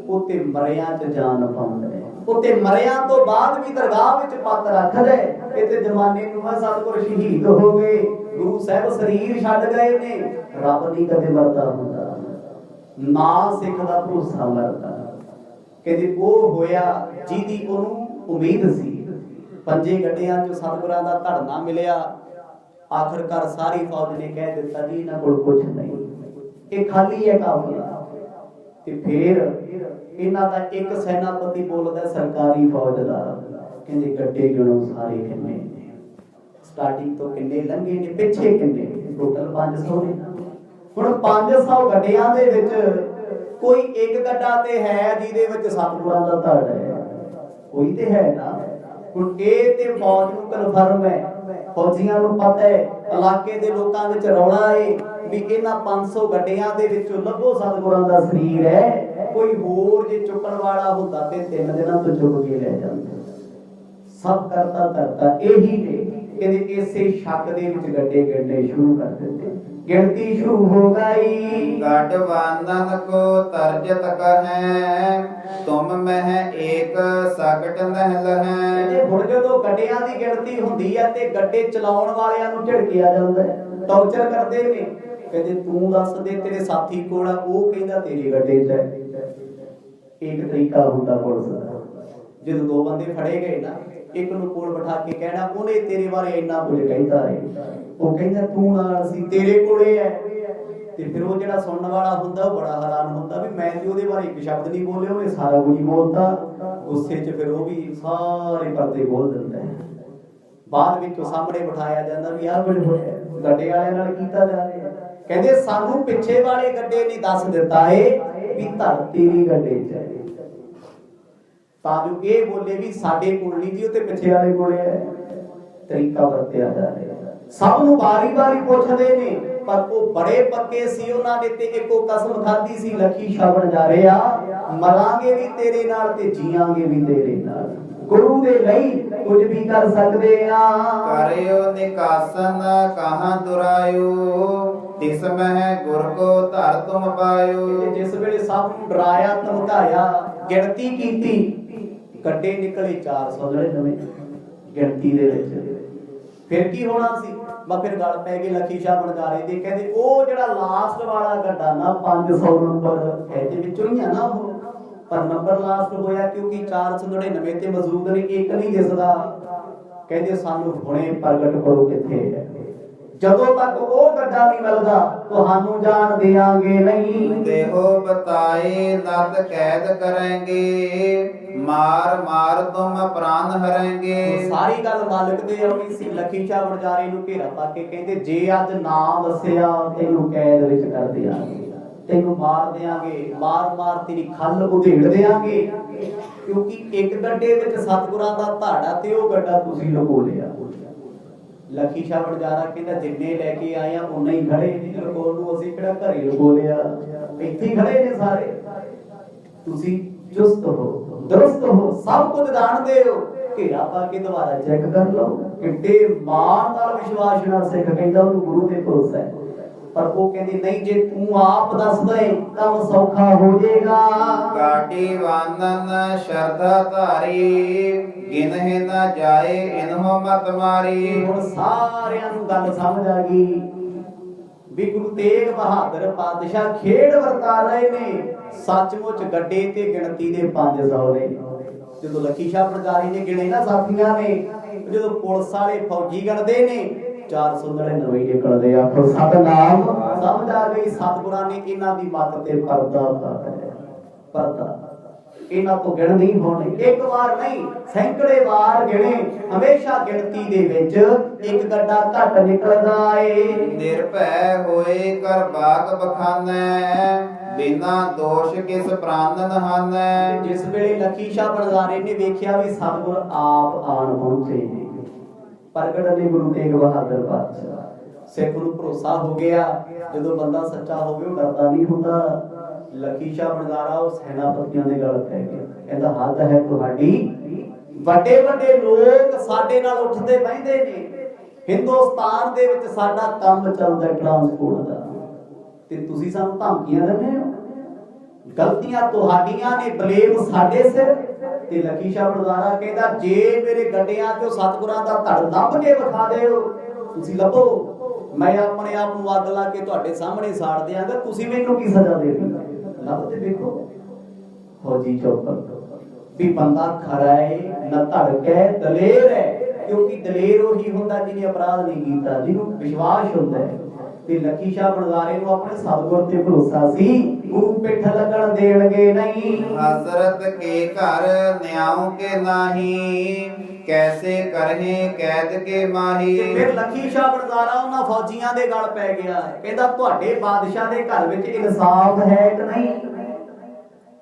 ਉਤੇ ਮਰਿਆਂ 'ਚ ਜਾਨ ਪਾਉਂਦਾ ਹੈ, ਉਤੇ ਮਰਿਆਂ ਤੋਂ ਬਾਅਦ ਵੀ ਦਰਗਾਹ ਵਿੱਚ ਪੱਤ ਰੱਖਦਾ ਹੈ। ਇਤੇ ਜ਼ਮਾਨੇ ਨੂੰ ਮੈਂ ਸਤਿਗੁਰ ਸ਼ਹੀਦ ਹੋ ਗਏ, ਗੁਰੂ ਸਾਹਿਬ ਸਰੀਰ ਛੱਡ ਗਏ ਨੇ। ਰੱਬ ਨਹੀਂ ਕਦੇ ਮਰਦਾ ਹੁੰਦਾ, ਨਾ ਸਿੱਖ ਦਾ ਭਰੋਸਾ ਮਰਦਾ। ਕਹਿੰਦੇ ਉਹ ਹੋਇਆ ਜਿਹਦੀ ਉਹਨੂੰ ਉਮੀਦ ਸੀ। 5 ਗੱਡਿਆਂ 'ਚ ਸਤਿਗੁਰਾਂ ਦਾ ਧੜ ਨਾ ਮਿਲਿਆ। ਆਖਰਕਾਰ ਸਾਰੀ ਫੌਜ ਨੇ ਕਹਿ ਦਿੱਤਾ ਜੀ ਇਹਨਾਂ ਕੋਲ ਕੁਝ ਨਹੀਂ, ਇਹ ਖਾਲੀ ਹੈ ਕਾਫਲਾ। ਤੇ ਫਿਰ ਇਹਨਾਂ ਦਾ ਇੱਕ ਸੈਨਾਪਤੀ ਬੋਲਦਾ ਸਰਕਾਰੀ ਫੌਜ ਦਾ, ਕਹਿੰਦੇ ਗੱਡੇ ਗਿਣੋ ਸਾਰੇ ਕਿੰਨੇ ਨੇ, ਸਟਾਰਟਿੰਗ ਤੋਂ ਕਿੰਨੇ ਲੰਘੇ ਨੇ, ਪਿੱਛੇ ਕਿੰਨੇ, ਟੋਟਲ 500 ਨੇ। ਹੁਣ 500 ਗੱਡਿਆਂ ਦੇ ਵਿੱਚ ਕੋਈ ਇੱਕ ਗੱਡਾ ਤੇ ਹੈ ਜਿਹਦੇ ਵਿੱਚ ਸਤਿਗੁਰਾਂ ਦਾ ਧੜ ਹੈ, ਕੋਈ ਤੇ ਹੈ ਨਾ। ਹੁਣ ਇਹ ਤੇ ਫੌਜ ਨੂੰ ਕਨਫਰਮ ਹੈ, ਫੌਜੀਆਂ ਨੂੰ ਪਤਾ ਹੈ, ਇਲਾਕੇ ਦੇ ਲੋਕਾਂ ਵਿੱਚ ਰੌਲਾ ਹੈ ਵੀ ਇਹਨਾਂ 500 ਗੱਡਿਆਂ ਦੇ ਵਿੱਚੋਂ ਲੱਭੋ ਸਤਿਗੁਰਾਂ ਦਾ ਸਰੀਰ ਹੈ। ਕੋਈ ਹੋਰ ਜੇ ਚੁੱਕਣ ਵਾਲਾ ਹੁੰਦਾ ਤੇ 3 ਦਿਨਾਂ ਤੋਂ ਚੁੱਕ ਕੇ ਲੈ ਜਾਂਦੇ। ਸਭ ਕਰਤਾ ਧਰਤਾ ਇਹੀ ਨੇ। ਕਹਿੰਦੇ ਇਸੇ ਸ਼ੱਕ ਦੇ ਵਿੱਚ ਗੱਡੇ ਗਿਣਨੇ ਸ਼ੁਰੂ ਕਰ ਦਿੱਤੇ। ਗਿਣਤੀ ਸ਼ੁਰੂ ਹੋ ਗਈ। ਗੱਡ ਵਾਨਨ ਕੋ ਤਰਜਤ ਕਹੈ, ਤੁਮ ਮਹਿ ਏਕ ਸਗਟ ਨਹਿਲ ਹੈ। ਹੁਣ ਜਦੋਂ ਗੱਡਿਆਂ ਦੀ ਗਿਣਤੀ ਹੁੰਦੀ ਹੈ ਤੇ ਗੱਡੇ ਚਲਾਉਣ ਵਾਲਿਆਂ ਨੂੰ ਝਿੜਕਿਆ ਜਾਂਦਾ ਹੈ, ਟੌਰਚਰ ਕਰਦੇ ਨੇ। ਕਹਿੰਦੇ ਤੂੰ ਦੱਸ ਦੇ ਤੇਰੇ ਸਾਥੀ ਕੋਲ ਆ, ਉਹ ਕਹਿੰਦਾ ਤੇਰੇ ਗੱਡੇ 'ਚ ਹੈ। ਇੱਕ ਤਰੀਕਾ ਹੁੰਦਾ ਪੁਲਿਸ ਦਾ, ਜਦੋਂ 2 ਬੰਦੇ ਫੜੇ ਗਏ ਨਾ, ਇੱਕ ਨੂੰ ਕੋਲ ਬਿਠਾ ਕੇ ਕਹਿਣਾ ਉਹਨੇ ਤੇਰੇ ਬਾਰੇ ਇੰਨਾ ਕੁਝ ਕਹਿੰਦਾ ਹੈ, ਉਹ ਕਹਿੰਦਾ ਤੂੰ ਨਾਲ ਸੀ, ਤੇਰੇ ਕੋਲੇ ਹੈ। ਤੇ ਫਿਰ ਉਹ ਜਿਹੜਾ ਸੁਣਨ ਵਾਲਾ ਹੁੰਦਾ ਉਹ ਬੜਾ ਹੈਰਾਨ ਹੁੰਦਾ ਵੀ ਮੈਂ ਤੇ ਉਹਦੇ ਬਾਰੇ ਇੱਕ ਸ਼ਬਦ ਨਹੀਂ ਬੋਲਿਆ, ਉਹਨੇ ਸਾਰਾ ਕੁਝ ਬੋਲਤਾ। ਗੁੱਸੇ 'ਚ ਫਿਰ ਉਹ ਵੀ ਸਾਰੇ ਪਰਦੇ ਖੋਲ ਦਿੰਦਾ ਹੈ। ਬਾਅਦ ਵਿੱਚ ਉਹ ਸਾਹਮਣੇ ਬਿਠਾਇਆ ਜਾਂਦਾ ਵੀ ਆਹ ਕੁਝ ਹੋਇਆ, ਗੱਡੇ ਵਾਲਿਆਂ ਨਾਲ ਕੀਤਾ ਜਾ ਰਿਹਾ। ਕਹਿੰਦੇ ਸਾਨੂੰ ਪਿੱਛੇ ਵਾਲੇ ਗੱਡੇ ਨੇ ਦੱਸ ਦਿੱਤਾ ਏ ਵੀ ਧੜ ਤੇਰੀ ਗੱਡੇ 'ਚ ਹੈ, ਤਾਂ ਜੋ ਇਹ ਬੋਲੇ ਵੀ ਸਾਡੇ ਕੋਲ ਨਹੀਂ ਜੀ, ਉਹ ਤੇ ਪਿੱਛੇ ਵਾਲੇ ਕੋਲੇ ਹੈ। ਤਰੀਕਾ ਵਰਤਿਆ ਜਾ ਰਿਹਾ। ਸਭ ਨੂੰ ਵਾਰੀ-ਵਾਰੀ ਪੁੱਛਦੇ ਨੇ, ਪਰ ਉਹ ਬੜੇ ਪੱਕੇ ਸੀ, ਉਹਨਾਂ ਨੇ ਤੇ ਇੱਕੋ ਕਸਮ ਖਾਧੀ ਸੀ, ਲਖੀ ਸ਼ਾਹ ਬਣਜਾਰੇ ਆ, ਮਰਾਂਗੇ ਵੀ ਤੇਰੇ ਨਾਲ ਤੇ ਜੀਵਾਂਗੇ ਵੀ ਤੇਰੇ ਨਾਲ। ਗੁਰੂ ਦੇ ਲਈ ਕੁਝ ਵੀ ਕਰ ਸਕਦੇ ਆ। ਕਰਿਓ ਨਿਕਾਸਨ ਕਹਾਂ ਦੁਰਾਇਓ, ਤਿਸ ਮਹਿ ਗੁਰ ਕੋ ਧਰ ਤੁਮ ਪਾਇਓ। ਜਿਸ ਵੇਲੇ ਸਭ ਨੂੰ ਡਰਾਇਆ ਧਮਕਾਇਆ, ਗਿਣਤੀ ਕੀਤੀ, ਗੱਡੇ ਨਿਕਲੇ 499 ਗਿਣਤੀ ਦੇ ਵਿੱਚ। ਫਿਰ ਕੀ ਹੋਣਾ ਸੀ? ਬਸ ਫਿਰ ਗੱਲ ਪੈ ਗਈ ਲਖੀ ਸ਼ਾਹ ਬਣਜਾਰੇ ਦੇ। ਕਹਿੰਦੇ ਉਹ ਜਿਹੜਾ ਲਾਸਟ ਵਾਲਾ ਗੱਡਾ ਨਾ 500 ਨੰਬਰ ਇਹਦੇ ਵਿੱਚੋਂ ਹੀ ਆ ਨਾ ਉਹ, ਪਰ ਨੰਬਰ ਲਾਸਟ ਹੋਇਆ ਕਿਉਂਕਿ 499 ਤੇ ਮੌਜੂਦ ਨੇ, ਇੱਕ ਨਹੀਂ ਦਿਸਦਾ। ਕਹਿੰਦੇ ਸਾਨੂੰ ਹੁਣੇ ਪ੍ਰਗਟ ਕਰੋ ਕਿੱਥੇ ਹੈ। ਜਦੋਂ ਤੱਕ ਉਹ ਗੱਡਾ ਨਹੀਂ ਮਿਲਦਾ ਤੁਹਾਨੂੰ ਜਾਣ ਦੇਾਂਗੇ ਨਹੀਂ। ਦੇਹੋ ਬਤਾਏ ਨਤ ਕੈਦ ਕਰਾਂਗੇ, ਮਾਰ ਮਾਰ ਤੁਮ ਪ੍ਰਾਨ ਹਰਾਂਗੇ। ਸਾਰੀ ਗੱਲ ਮਾਲਕ ਦੇ ਆਉਣੀ ਸੀ। ਲਖੀ ਸ਼ਾਹ ਬਣਜਾਰੇ ਨੂੰ ਘੇਰਾ ਪਾ ਕੇ ਕਹਿੰਦੇ ਜੇ ਅੱਜ ਨਾ ਦੱਸਿਆ ਤੈਨੂੰ ਕੈਦ ਵਿੱਚ ਕਰ ਦਿਆਂਗੇ, ਤੈਨੂੰ ਮਾਰ ਦਿਆਂਗੇ, ਮਾਰ ਮਾਰ ਤੇਰੀ ਖੱਲ ਉਧੇੜ ਦਿਆਂਗੇ। ਕਿਉਂਕਿ ਇੱਕ ਗੱਡੇ ਵਿੱਚ ਸਤਿਗੁਰਾਂ ਦਾ ਧਾੜਾ ਤੇ ਉਹ ਗੱਡਾ ਤੁਸੀਂ ਲੁਕੋ ਲਿਆ। ਲਖੀ ਸ਼ਾਹ ਬਣਜਾਰਾ ਕਹਿੰਦਾ ਜਿੰਨੇ ਲੈ ਕੇ ਆਏ ਆ ਉਨੇ ਹੀ ਖੜੇ ਨੇ, ਲੁਕੋਣ ਨੂੰ ਅਸੀਂ ਕਿਹੜਾ ਘਰੇ ਲੁਕੋ ਲਿਆ, ਇੱਥੇ ਹੀ ਖੜੇ ਨੇ ਸਾਰੇ। ਤੁਸੀਂ ਚੁਸਤ ਹੋ, ਦਰੁਸਤ ਹੋ, ਸਭ ਕੁਝ ਜਾਣਦੇ ਹੋ। ਘੇਰਾ ਪਾ ਕੇ ਦੁਬਾਰਾ ਚੈੱਕ ਕਰ ਲਓ। ਕਿੱਡੇ ਮਾਣ ਨਾਲ ਵਿਸ਼ਵਾਸ ਨਾਲ ਸਿੱਖ ਕਹਿੰਦਾ ਉਹਨੂੰ ਗੁਰੂ ਤੇ ਭਰੋਸਾ ਹੈ। ਪਰ ਉਹ ਕਹਿੰਦੇ ਨਹੀਂ, ਜੇ ਤੂੰ ਆਪ ਦੱਸ ਦੇ ਕੰਮ ਸੌਖਾ ਹੋ ਜਾਏਗਾ। ਕਾਟੀ ਵਾਨਨ ਸ਼ਰਧਾ ਧਾਰੀ, ਗਿਨਹਿ ਨਾ ਜਾਏ ਇਨਹੁ ਮਤ ਮਾਰੀ। ਹੁਣ ਸਾਰਿਆਂ ਨੂੰ ਗੱਲ ਸਮਝ ਆ ਗਈ ਵੀ ਗੁਰੂ ਤੇਗ ਬਹਾਦਰ ਪਾਤਸ਼ਾਹ ਖੇਡ ਵਰਤਾ ਰਹੇ ਨੇ। ਸੱਚਮੁੱਚ ਗੱਡੇ ਤੇ ਗਿਣਤੀ ਦੇ 500 ਨੇ। ਜਦੋਂ ਲਖੀ ਸ਼ਾਹ ਬਣਜਾਰੀ ਨੇ ਗਿਣੇ ਨਾ ਸਾਥੀਆਂ ਨੇ, ਜਦੋਂ ਪੁਲਿਸ ਵਾਲੇ ਫੌਜੀ ਗਣਦੇ ਨੇ 499 ਨਿਕਲਦੇ। ਆਖੋ ਸਤਨਾਮ। ਸਮਝ ਆ ਗਈ, ਸਤਿਗੁਰਾਂ ਨੇ ਇਹਨਾਂ ਦੀ ਮੱਤ ਤੇ ਪਰਦਾ ਪਾਇਆ। ਪਰਦਾ ਇਹਨਾਂ ਤੋਂ ਗਿਣ ਨਹੀਂ ਹੋਣੇ, ਇੱਕ ਵਾਰ ਨਹੀਂ ਸੈਂਕੜੇ ਵਾਰ ਗਿਣੇ। ਹਮੇਸ਼ਾ ਗਿਣਤੀ ਦੇ ਵਿੱਚ ਇੱਕ ਗੱਡਾ ਘੱਟ ਨਿਕਲਦਾ ਏ। ਨਿਰਭੈ ਹੋਏ ਕਰ ਬਾਗ ਬਖਾਨੈ, ਬਿਨਾ ਦੋਸ਼ ਕਿਸ ਪ੍ਰਾਨਨ ਹਾਨੈ। ਜਿਸ ਵੇਲੇ ਲਖੀ ਸ਼ਾਹ ਬਣਜਾਰੇ ਨੇ ਵੇਖਿਆ ਵੀ ਸਤਿਗੁਰ ਆਪ ਆਣ ਪਹੁੰਚੇ ਨੇ, ਪ੍ਰਗਟ ਨੇ ਗੁਰੂ ਤੇਗ ਬਹਾਦਰ ਪਾਤਸ਼ਾਹ, ਸਿੱਖ ਨੂੰ ਭਰੋਸਾ ਹੋ ਗਿਆ। ਜਦੋਂ ਬੰਦਾ ਸੱਚਾ ਹੋਵੇ ਉਹ ਡਰਦਾ ਨਹੀਂ ਹੁੰਦਾ। ਲਖੀ ਸ਼ਾਹ ਬਣਜਾਰਾ ਉਹ ਸੈਨਾਪਤੀਆਂ ਦੇ ਗਲ ਪੈ ਗਿਆ, ਕਹਿੰਦਾ ਹੱਦ ਹੈ ਤੁਹਾਡੀ, ਵੱਡੇ ਵੱਡੇ ਲੋਕ ਸਾਡੇ ਨਾਲ ਉੱਠਦੇ ਬਹਿੰਦੇ ਨੇ, ਹਿੰਦੁਸਤਾਨ ਦੇ ਵਿੱਚ ਸਾਡਾ ਕੰਮ ਚੱਲਦਾ ਟਰਾਂਸਪੋਰਟ ਦਾ, ਤੇ ਤੁਸੀਂ ਸਾਨੂੰ ਧਮਕੀਆਂ ਦਿੰਦੇ ਹੋ। ਗਲਤੀਆਂ ਤੁਹਾਡੀਆਂ ਨੇ, ਬਲੇਮ ਸਾਡੇ ਸਿਰ। ਤੇ ਲਖੀ ਸ਼ਾਹ ਬਣਜਾਰਾ ਕਹਿੰਦਾ ਜੇ ਮੇਰੇ ਗੱਡਿਆਂ ਚੋਂ ਸਤਿਗੁਰਾਂ ਦਾ ਧੜ ਲੱਭ ਕੇ ਵਿਖਾ ਦਿਓ, ਤੁਸੀਂ ਲੱਭੋ, ਮੈਂ ਆਪਣੇ ਆਪ ਨੂੰ ਅੱਗ ਲਾ ਕੇ ਤੁਹਾਡੇ ਸਾਹਮਣੇ ਸਾੜ ਦਿਆਂਗਾ, ਤੁਸੀਂ ਮੈਨੂੰ ਕੀ ਸਜ਼ਾ ਦੇਣੀ। ਲੱਭ ਤੇ ਦੇਖੋ। ਫੌਜੀ ਚੌਪਰ ਵੀ ਬੰਦਾ ਖਰਾ ਹੈ ਨਾ ਧੜਕ ਹੈ, ਦਲੇਰ ਹੈ, ਕਿਉਂਕਿ ਦਲੇਰ ਉਹੀ ਹੁੰਦਾ ਜਿਹਨੇ ਅਪਰਾਧ ਨਹੀਂ ਕੀਤਾ, ਜਿਹਨੂੰ ਵਿਸ਼ਵਾਸ ਹੁੰਦਾ ਹੈ। ਤੇ ਲਖੀ ਸ਼ਾਹ ਬਣਜਾਰੇ ਨੂੰ ਆਪਣੇ ਸਤਿਗੁਰ ਤੇ ਭਰੋਸਾ ਸੀ, ਗੁਰੂ ਪਿੱਠ ਲੱਗਣ ਦੇਣਗੇ ਨਹੀਂ। ਹਜ਼ਰਤ ਕੇ ਘਰ ਨਿਆਉ ਕੇ ਨਾਹੀ, ਕੈਸੇ ਕਰਹੇ ਕੈਦ ਕੇ ਮਾਹੀ। ਤੇ ਫਿਰ ਲਖੀ ਸ਼ਾਹ ਬਣਜਾਰਾ ਉਹਨਾਂ ਫੌਜੀਆਂ ਦੇ ਗਲ ਪੈ ਗਿਆ, ਕਹਿੰਦਾ ਤੁਹਾਡੇ ਬਾਦਸ਼ਾਹ ਦੇ ਘਰ ਵਿੱਚ ਇਨਸਾਫ ਹੈ ਕਿ ਨਹੀਂ?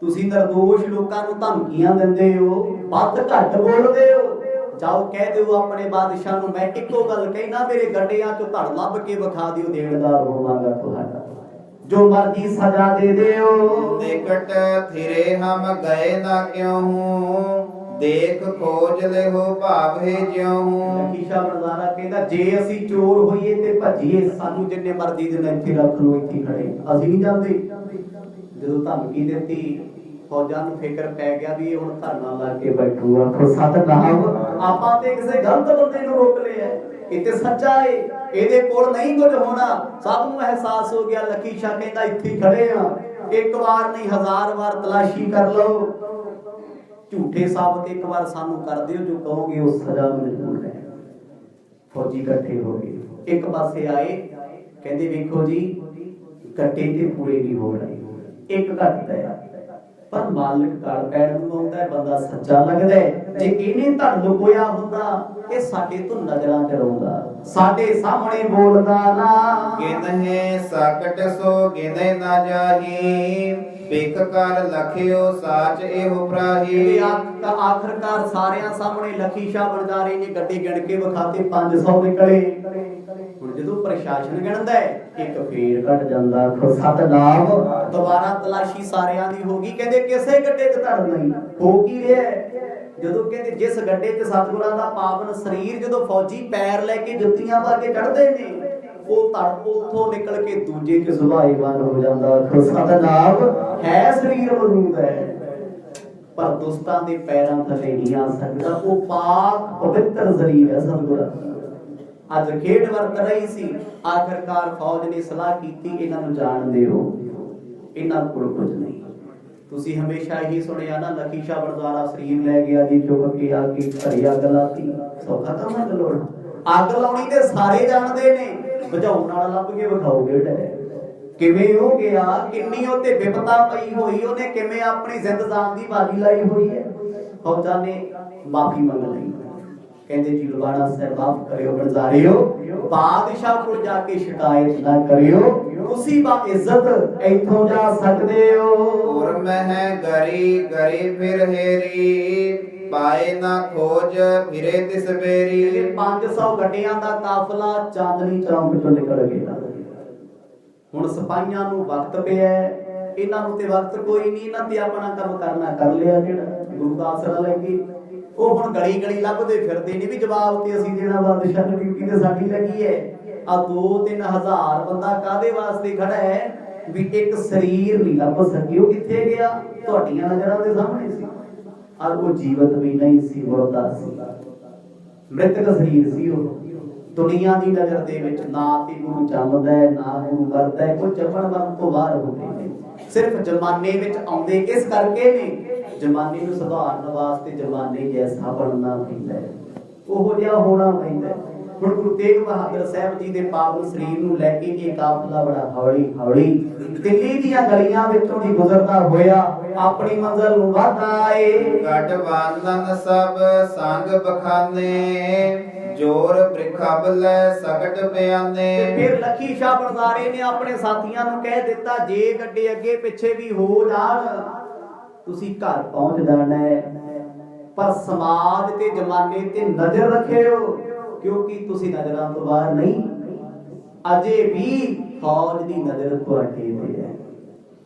ਤੁਸੀਂ ਨਿਰਦੋਸ਼ ਲੋਕਾਂ ਨੂੰ ਧਮਕੀਆਂ ਦਿੰਦੇ ਹੋ, ਵੱਧ ਘੱਟ ਬੋਲਦੇ ਹੋ। ਜਾਓ ਕਹਿ ਦਿਓ ਆਪਣੇ ਬਾਦਸ਼ਾਹ ਨੂੰ, ਮੈਂ ਇੱਕੋ ਗੱਲ ਕਹਿਣਾ, ਮੇਰੇ ਗੱਡਿਆਂ ਚੋਂ ਧੜ ਲੱਭ ਕੇ ਵਿਖਾ ਦਿਓ, ਦੇਣਦਾਰ ਹੋਵਾਂਗਾ ਤੁਹਾਡਾ, ਜੋ ਮਰਜ਼ੀ ਸਜ਼ਾ ਦੇ ਦਿਓ। ਨਿਕਟ ਥਿਰੇ ਹਮ ਗਏ ਨਾ ਕਿਉਂ ਹੂੰ, ਦੇਖ ਖੋਜ ਲਿਹੋ ਭਾਵੇ ਜਿਉ ਹੂੰ। ਲਖੀ ਸ਼ਾਹ ਬਣਜਾਰਾ ਕਹਿੰਦਾ ਜੇ ਅਸੀਂ ਚੋਰ ਹੋਈਏ ਤੇ ਭੱਜੀਏ, ਸਾਨੂੰ ਜਿੰਨੇ ਮਰਜ਼ੀ ਦਿਨ ਇੱਥੇ ਰੱਖ ਲਓ, ਇੱਥੇ ਖੜੇ, ਅਸੀਂ ਨਹੀਂ ਜਾਂਦੇ। ਜਦੋਂ ਧਮਕੀ ਦਿੱਤੀ ਫੌਜਾਂ ਨੂੰ ਫਿਕਰ ਪੈ ਗਿਆ ਵੀ ਇਹ ਹੁਣ ਧਰਨਾ ਲਾ ਕੇ ਬੈਠੂ। ਆਖੋ ਸਤਨਾਮ। ਆਪਾਂ ਤੇ ਕਿਸੇ ਗਲਤ ਬੰਦੇ ਨੂੰ ਰੋਕ ਲਿਆ, ਇਹ ਤੇ ਸੱਚਾ ਏ, ਇਹਦੇ ਕੋਲ ਨਹੀਂ ਕੁਝ ਹੋਣਾ। ਸਭ ਨੂੰ ਅਹਿਸਾਸ ਹੋ ਗਿਆ। ਲਖੀ ਸ਼ਾਹ ਕਹਿੰਦਾ ਇੱਥੇ ਖੜੇ ਆ, ਇੱਕ ਵਾਰ ਨਹੀਂ 1000 ਵਾਰ ਤਲਾਸ਼ੀ ਕਰ ਲਓ, ਝੂਠੇ ਸਾਬਤ ਇੱਕ ਵਾਰ ਸਾਨੂੰ ਕਰ ਦਿਓ, ਜੋ ਕਹੋਗੇ ਉਸ ਸਜ਼ਾ ਨੂੰ ਮਨਜ਼ੂਰ ਹੈ। ਫੌਜੀ ਇਕੱਠੇ ਹੋ ਗਏ, ਇੱਕ ਪਾਸੇ ਆਏ, ਕਹਿੰਦੇ ਵੇਖੋ ਜੀ ਕੱਟੇ ਤੇ ਪੂਰੇ ਨਹੀਂ ਹੋ ਰਹੇ, ਇੱਕ ਘੱਟ ਹੈ, ਪਰ ਮਾਲਕ ਗਲ ਪੈਣ ਨੂੰ ਆਉਂਦਾ ਹੈ, ਬੰਦਾ ਸੱਚਾ ਲੱਗਦਾ ਹੈ। ਜੇ ਇਹਨੇ ਧੜ ਲੁਕੋਇਆ ਹੁੰਦਾ, ਇਹ ਸਾਡੇ ਤੋਂ ਨਜ਼ਰਾਂ ਚ ਰਹੁੰਦਾ, ਸਾਡੇ ਸਾਹਮਣੇ ਬੋਲਦਾ ਨਾ। ਗਿਨਹਿ ਸਕਟ ਸੋ ਗਿਨੇ ਨਾ ਜਾਹੀ, ਬਿਕ ਕਰ ਲਖਿਓ ਸਾਚ ਇਹੋ ਪ੍ਰਾਹੀ। ਆਖਰਕਾਰ ਸਾਰਿਆਂ ਸਾਹਮਣੇ ਲਖੀ ਸ਼ਾਹ ਬਣਜਾਰੇ ਨੇ ਗੱਡੇ ਗਿਣ ਕੇ ਵਿਖਾਤੇ, 500 ਨਿਕਲੇ। ਹੁਣ ਜਦੋਂ ਪ੍ਰਸ਼ਾਸਨ ਗਿਣਦਾ ਹੈ, ਇੱਕ ਫੇਰ ਘਟ ਜਾਂਦਾ। ਸਤਨਾਮ। ਦੁਬਾਰਾ ਤਲਾਸ਼ੀ ਸਾਰਿਆਂ ਦੀ ਹੋ ਗਈ, ਕਹਿੰਦੇ ਕਿਸੇ ਗੱਡੇ 'ਚ ਧੜ ਨਹੀਂ। ਹੋ ਕੀ ਰਿਹਾ? ਜਦੋਂ ਕਹਿੰਦੇ ਜਿਸ ਗੱਡੇ 'ਚ ਸਤਿਗੁਰਾਂ ਦਾ ਪਾਵਨ ਸਰੀਰ, ਜਦੋਂ ਫੌਜੀ ਪੈਰ ਲੈ ਕੇ ਜੁੱਤੀਆਂ ਪਾ ਕੇ ਚੜ੍ਹਦੇ ਨੇ, ਉਹ ਧੜ ਉੱਥੋਂ ਨਿਕਲ ਕੇ ਦੂਜੇ 'ਚ ਸੁਭਾਈਵਾਨ ਹੋ ਜਾਂਦਾ। ਸਤਨਾਮ। ਹੈ ਸਰੀਰ ਮੌਜੂਦ ਹੈ, ਪਰ ਦੁਸਤਾਂ ਦੇ ਪੈਰਾਂ ਥੱਲੇ ਨਹੀਂ ਆ ਸਕਦਾ। ਉਹ ਪਾਕ ਪਵਿੱਤਰ ਸਰੀਰ ਹੈ ਸਤਿਗੁਰਾਂ ਦਾ। ਅੱਜ ਖੇਡ ਵਰਤ ਰਹੀ ਸੀ, ਆਖਰਕਾਰ ਫੌਜ ਨੇ ਸਲਾਹ ਕੀਤੀ, ਇਹਨਾਂ ਨੂੰ ਜਾਣ ਦਿਓ, ਇਹਨਾਂ ਕੋਲ ਕੁਝ ਨਹੀਂ। ਤੁਸੀਂ ਹਮੇਸ਼ਾ ਇਹੀ ਸੁਣਿਆ ਨਾ, ਲਖੀ ਸ਼ਾਹ ਬਣਜਾਰਾ ਸਰੀਰ ਲੈ ਗਿਆ ਜੀ ਚੁੱਕ ਕੇ, ਆ ਕੇ ਘੜੀ ਅੱਗ ਲਾਤੀ। ਸੌਖਾ ਕੰਮ ਹੈ ਲੋੜ, ਅੱਗ ਲਾਉਣੀ ਤੇ ਸਾਰੇ ਜਾਣਦੇ ਨੇ, ਬੁਝਾਉਣ ਵਾਲਾ ਲੱਭ ਕੇ ਵਿਖਾਓਗੇ ਕਿਵੇਂ ਹੋ ਗਿਆ, ਕਿੰਨੀ ਉਹਤੇ ਵਿਪਤਾ ਪਈ ਹੋਈ, ਉਹਨੇ ਕਿਵੇਂ ਆਪਣੀ ਜ਼ਿੰਦ ਜਾਨ ਦੀ ਬਾਜੀ ਲਾਈ ਹੋਈ ਹੈ। ਫੌਜਾਂ ਨੇ ਮਾਫੀ ਮੰਗ ਲਈ, ਕਹਿੰਦੇ ਜੀ ਲੁਬਾਣਾ ਸਾਹਿਬ ਮਾਫ ਕਰਿਓ ਬਣਜਾਰਿਓ, ਬਾਦਸ਼ਾਹ ਕੋਲ ਜਾ ਕੇ ਸ਼ਿਕਾਇਤ ਨਾ ਕਰਿਓ, ਤੁਸੀਂ ਬਾ ਇੱਜ਼ਤ ਇੱਥੋਂ ਜਾ ਸਕਦੇ ਹੋ। ਔਰ ਮਹਿ ਗਰੀ ਗਰੀ ਫਿਰ ਹੇਰੀ, ਪਾਏ ਨਾ ਖੋਜ ਫਿਰੇ ਤਿਸ ਬੇਰੀ। 500 ਗੱਡੀਆਂ ਦਾ ਕਾਫਲਾ ਚਾਂਦਨੀ ਚੌਂਕ ਚੋਂ ਨਿਕਲ ਗਿਆ। ਹੁਣ ਸਿਪਾਹੀਆਂ ਨੂੰ ਵਕਤ ਪਿਆ, ਇਹਨਾਂ ਨੂੰ ਤੇ ਵਕਤ ਕੋਈ ਨਹੀਂ, ਇਹਨਾਂ ਤੇ ਆਪਣਾ ਕੰਮ ਕਰਨਾ ਕਰ ਲਿਆ ਜਿਹੜਾ ਗੁਰੂ ਦਾ ਆਸਰਾ ਲੈ ਕੇ। ਉਹ ਹੁਣ ਗਲੀ ਗਲੀ ਲੱਭਦੇ ਫਿਰਦੇ ਨੇ ਵੀ ਜਵਾਬ ਤੇ ਅਸੀਂ ਦੇਣਾ, ਬਾਦਸ਼ਾਹ ਦੀ ਡਿਊਟੀ ਤੇ ਸਾਡੀ ਲੱਗੀ ਹੈ। ਆ 2-3 ਹਜ਼ਾਰ ਬੰਦਾ ਕਾਦੇ ਵਾਸਤੇ ਖੜਾ ਹੈ ਵੀ ਇੱਕ ਸਰੀਰ ਨਹੀਂ ਲੱਭ ਸਕੀ। ਉਹ ਕਿੱਥੇ ਗਿਆ? ਤੁਹਾਡੀਆਂ ਨਜ਼ਰਾਂ ਦੇ ਸਾਹਮਣੇ ਸੀ। ਔਰ ਉਹ ਜੀਵਤ ਵੀ ਨਹੀਂ ਸੀ, ਮੁਰਦਾ ਸੀ, ਮ੍ਰਿਤਕ ਸਰੀਰ ਸੀ ਉਹ। ਦੁਨੀਆ ਦੀ ਨਜ਼ਰ ਦੇ ਵਿੱਚ ਨਾ ਤੇ ਗੁਰੂ ਜੰਮਦਾ ਹੈ, ਨਾ ਗੁਰੂ ਮਰਦਾ ਹੈ, ਉਹ ਜੰਮਣ ਮਰਨ ਤੋਂ ਬਾਹਰ ਹੋ ਗਏ ਨੇ। ਸਿਰਫ ਜ਼ਮਾਨੇ ਵਿੱਚ ਆਉਂਦੇ ਇਸ ਕਰਕੇ ਨੇ, ਜ਼ਮਾਨੇ ਨੂੰ ਸੁਧਾਰਨ ਵਾਸਤੇ ਜ਼ਮਾਨੇ ਜੈਸਾ ਬਣਨਾ ਪੈਂਦਾ ਹੈ, ਉਹੋ ਜਿਹਾ ਹੋਣਾ ਪੈਂਦਾ ਹੈ। ਹੁਣ ਗੁਰੂ ਤੇਗ ਬਹਾਦਰ ਸਾਹਿਬ ਜੀ ਦੇ ਪਾਵਨ ਸਰੀਰ ਨੂੰ ਲੈ ਕੇ ਇਹ ਕਾਫਲਾ ਬੜਾ ਹੌਲੀ ਹੌਲੀ ਦਿੱਲੀ ਦੀਆਂ ਗਲੀਆਂ ਵਿੱਚੋਂ ਦੀ ਗੁਜ਼ਰਦਾ ਹੋਇਆ ਆਪਣੀ ਮੰਜ਼ਿਲ ਨੂੰ ਵਧਦਾ ਏ। ਗੱਡ ਬਾਂਧਨ ਸਭ ਸੰਗ ਬਖਾਨੇ, ਜੋਰ ਬ੍ਰਿਖਬ ਲੈ ਸਕਟ ਬਿਆਨੇ। ਤੇ ਫਿਰ ਲੱਖੀ ਸ਼ਾਹ ਬਣਦਾਰੇ ਨੇ ਆਪਣੇ ਸਾਥੀਆਂ ਨੂੰ ਕਹਿ ਦਿੱਤਾ, ਜੇ ਗੱਡੇ ਅੱਗੇ ਪਿੱਛੇ ਵੀ ਹੋ ਜਾਣ ਤੁਸੀਂ ਘਰ ਪਹੁੰਚ ਜਾਣਾ ਹੈ, ਪਰ ਸਮਾਜ ਤੇ ਜ਼ਮਾਨੇ ਤੇ ਨਜ਼ਰ ਰੱਖਿਓ, ਕਿਉਂਕਿ ਤੁਸੀਂ ਨਜ਼ਰਾਂ ਤੋਂ ਬਾਹਰ ਨਹੀਂ। ਅਜੇ ਵੀ ਫੌਜ ਦੀ ਨਜ਼ਰ ਤੁਹਾਡੇ ਤੇ ਹੈ।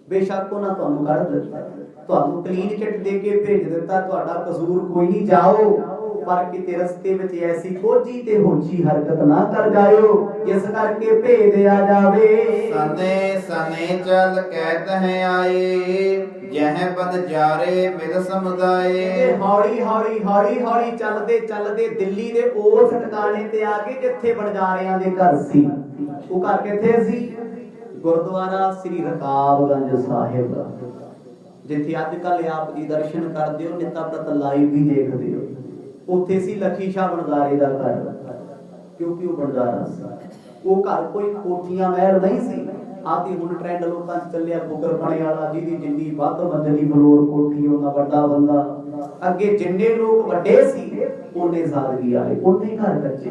ਬੇਸ਼ੱਕ ਉਹਨਾਂ ਤੁਹਾਨੂੰ ਕੱਢ ਦਿੱਤਾ, ਤੁਹਾਨੂੰ ਕਲੀਨ ਚਿੱਟ ਦੇ ਕੇ ਭੇਜ ਦਿੱਤਾ, ਤੁਹਾਡਾ ਕਸੂਰ ਕੋਈ ਨਹੀਂ, ਜਾਓ, ਪਰ ਕਿਤੇ ਰਸਤੇ ਵਿੱਚ ਐਸੀ ਖੋਜੀ ਤੇ ਹੋਜੀ ਹਰਕਤ ਨਾ ਕਰ ਜਾਇਓ ਜਿਸ ਕਰਕੇ ਭੇਦਿਆ ਜਾਵੇ। ਸਨੇ ਸਨੇ ਚਲ ਕਹਿਤ ਹੈ ਆਏ, ਜਹ ਬਦ ਜਾਰੇ ਮਿਲ ਸਮੁਦਾਏ। ਹੌਲੀ ਹੌਲੀ ਹੌਲੀ ਹੌਲੀ ਚੱਲਦੇ ਚੱਲਦੇ ਦਿੱਲੀ ਦੇ ਉਸ ਟਿਕਾਣੇ ਤੇ ਆ ਕੇ ਜਿੱਥੇ ਬਣਜਾਰਿਆਂ ਦੇ ਘਰ ਸੀ। ਉਹ ਘਰ ਕਿੱਥੇ ਸੀ? ਗੁਰਦੁਆਰਾ ਸ੍ਰੀ ਰਕਾਬਗੰਜ ਸਾਹਿਬ, ਜਿੱਥੇ ਅੱਜ ਕੱਲ ਆਪ ਜੀ ਦਰਸ਼ਨ ਕਰਦੇ ਹੋ, ਨਿਤਾ ਪ੍ਰਤ ਲਾਈਵ ਵੀ ਦੇਖਦੇ ਹੋ। ਉੱਥੇ ਸੀ ਲੱਖੀ ਸ਼ਾਹ ਬਣਦਾਰੇ ਦਾ ਘਰ, ਕਿਉਂਕਿ ਉਹ ਬਣਦਾਰਾ ਸੀ। ਉਹ ਘਰ ਕੋਈ ਕੋਠੀਆਂ ਮਹਿਲ ਨਹੀਂ ਸੀ। ਆਤੀ ਹੁਣ ਟ੍ਰੈਂਡ ਲੋਕਾਂ 'ਚ ਚੱਲਿਆ ਬੁਕਰ ਬਣੇ ਵਾਲਾ, ਜਿਹਦੀ ਜਿੰਨੀ ਵੱਧ ਮੰਜ਼ਲੀ ਫਲੋਰ ਕੋਠੀ ਉਹਨਾਂ ਵੱਡਾ ਬੰਦਾ। ਅੱਗੇ ਜਿੰਨੇ ਲੋਕ ਵੱਡੇ ਸੀ ਉਹਨੇ ਸਾਦਗੀ ਵਾਲੇ, ਉਹਨੇ ਘਰ ਕੱਚੇ।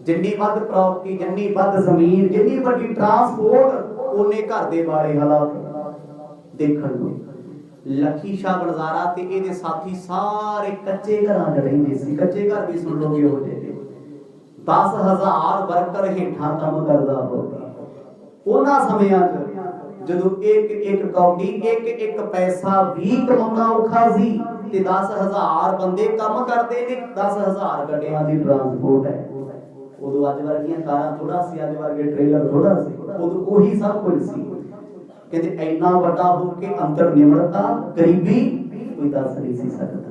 ਜਿੰਨੀ ਵੱਧ ਪ੍ਰਾਪਰਟੀ, ਜਿੰਨੀ ਵੱਧ ਜ਼ਮੀਨ, ਜਿੰਨੀ ਵੱਡੀ ਟਰਾਂਸਪੋਰਟ, ਉਹਨੇ ਘਰ ਦੇ ਬਾਰੇ ਹਾਲਾਤ ਦੇਖਣ ਨੂੰ। ਲੱਖੀ ਸ਼ਾਹ ਬਣਜ਼ਾਰਾ ਤੇ ਇਹਦੇ ਸਾਥੀ ਸਾਰੇ ਕੱਚੇ ਘਰਾਂ 'ਚ ਰਹਿੰਦੇ ਸੀ। ਕੱਚੇ ਘਰ ਵੀ ਸੁਣ ਲੋਗੇ ਹੋ ਜੇ 10,000 ਵਰਕਰ ਹੇਠਾਂ ਕੰਮ ਕਰਦਾ ਹੋਵੇ। ਉਹਨਾਂ ਸਮਿਆਂ 'ਚ ਜਦੋਂ ਇੱਕ ਕੌਡੀ ਇੱਕ ਪੈਸਾ ਵੀ ਕਮਾਉਣਾ ਔਖਾ ਸੀ, ਤੇ 10,000 ਬੰਦੇ ਕੰਮ ਕਰਦੇ ਨੇ, 10,000 ਗੱਡੀਆਂ ਦੀ ਟਰਾਂਸਪੋਰਟ ਹੈ। ਉਦੋਂ ਅੱਜ ਵਰਗੀਆਂ ਕਾਰਾਂ ਥੋੜਾ ਸੀ, ਅੱਜ ਵਰਗੇ ਟ੍ਰੇਲਰ ਥੋੜਾ ਸੀ, ਉਦੋਂ ਉਹੀ ਸਭ ਕੁਝ ਸੀ। ਕਹਿੰਦੇ ਇੰਨਾ ਵੱਡਾ ਹੋ ਕੇ ਅੰਤਰ ਨਿਮਰਤਾ ਗਰੀਬੀ ਕੋਈ ਦੱਸ ਨਹੀਂ ਸੀ ਸਕਦਾ।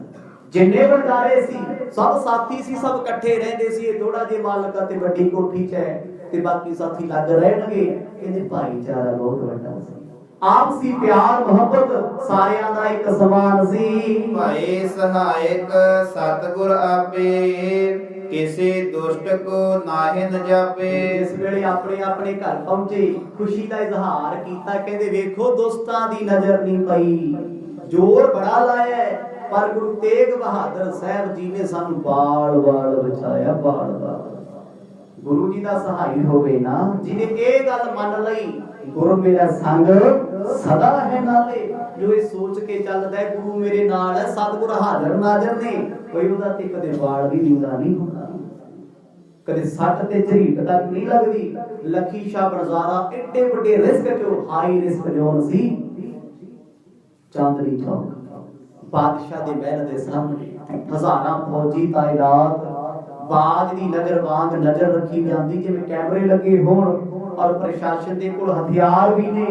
ਜਿੰਨੇ ਬਣਦਾਰੇ ਸੀ ਸਭ ਸਾਥੀ ਸੀ, ਸਭ ਇਕੱਠੇ ਰਹਿੰਦੇ ਸੀ। ਇਹ ਥੋੜਾ ਜਿਹਾ ਮਾਲਕਾ ਤੇ ਵੱਡੀ ਕੋਠੀ 'ਚ ਹੈ ਤੇ ਬਾਕੀ ਸਾਥੀ ਲੱਗ ਰਹਿਣਗੇ। ਕਹਿੰਦੇ ਭਾਈਚਾਰਾ ਬਹੁਤ ਵੱਡਾ ਸੀ, ਆਪਸੀ ਪਿਆਰ ਮੁਹੱਬਤ ਸਾਰਿਆਂ ਦਾ ਇੱਕ ਸਮਾਨ ਸੀ। ਭਾਈ ਸਹਾਇਕ ਸਤਿਗੁਰ ਆਪੇ, ਕਿਸੇ ਦੁਸ਼ਟ ਕੋ ਨਾਹਿ ਨ ਜਾਪੇ। ਇਸ ਵੇਲੇ ਆਪਣੇ ਆਪਣੇ ਘਰ ਪਹੁੰਚੇ, ਖੁਸ਼ੀ ਦਾ ਇਜ਼ਹਾਰ ਕੀਤਾ। ਕਹਿੰਦੇ ਵੇਖੋ ਦੋਸਤਾਂ ਦੀ ਨਜ਼ਰ ਨਹੀਂ ਪਈ, ਜ਼ੋਰ ਬੜਾ ਲਾਇਆ, ਪਰ ਗੁਰੂ ਤੇਗ ਬਹਾਦਰ ਸਾਹਿਬ ਜੀ ਨੇ ਸਾਨੂੰ ਬਾਲ ਬਾਲ ਬਚਾਇਆ। ਬਾਲ ਬਾਲ ਗੁਰੂ ਜੀ ਦਾ ਸਹਾਈ ਹੋਵੇ ਨਾ, ਜਿਹਨੇ ਇਹ ਗੱਲ ਮੰਨ ਲਈ ਗੁਰੂ ਮੇਰਾ ਸੰਗ ਸਦਾ ਹੈ ਨਾਲੇ। ਜੋ ਇਹ ਸੋਚ ਕੇ ਚੱਲਦਾ ਹੈ ਗੁਰੂ ਮੇਰੇ ਨਾਲ ਹੈ, ਸਤਿਗੁਰ ਹਾਜ਼ਰ ਨਾਜ਼ਰ ਨੇ, ਕੋਈ ਉਹਦਾ ਤੇ ਕਦੇ ਵਾਲ ਵੀ ਨੀਂਦਾ ਨਹੀਂ ਹੁੰਦਾ, ਕਦੇ ਸੱਟ ਤੇ ਝਰੀਟ ਤੱਕ ਨਹੀਂ ਲੱਗਦੀ। ਲੱਖੀ ਸ਼ਾਹ ਬਣਜ਼ਾਰਾ ਏਡੇ ਵੱਡੇ ਰਿਸਕ ਚੋਂ, ਹਾਈ ਰਿਸਕ ਜ਼ੋਨ ਸੀ, ਚਾਂਦਨੀ ਚੌਕ ਬਾਦਸ਼ਾਹ ਦੇ ਮਹਿਲ ਦੇ ਸਾਹਮਣੇ ਹਜ਼ਾਰਾਂ ਫੌਜੀ ਤਾਇਨਾਤ, ਬਾਜ ਦੀ ਨਜ਼ਰ ਵਾਂਗ ਨਜ਼ਰ ਰੱਖੀ ਜਾਂਦੀ, ਜਿਵੇਂ ਕੈਮਰੇ ਲੱਗੇ ਹੋਣ। ਔਰ ਪ੍ਰਸ਼ਾਸਨ ਦੇ ਕੋਲ ਹਥਿਆਰ ਵੀ ਨੇ,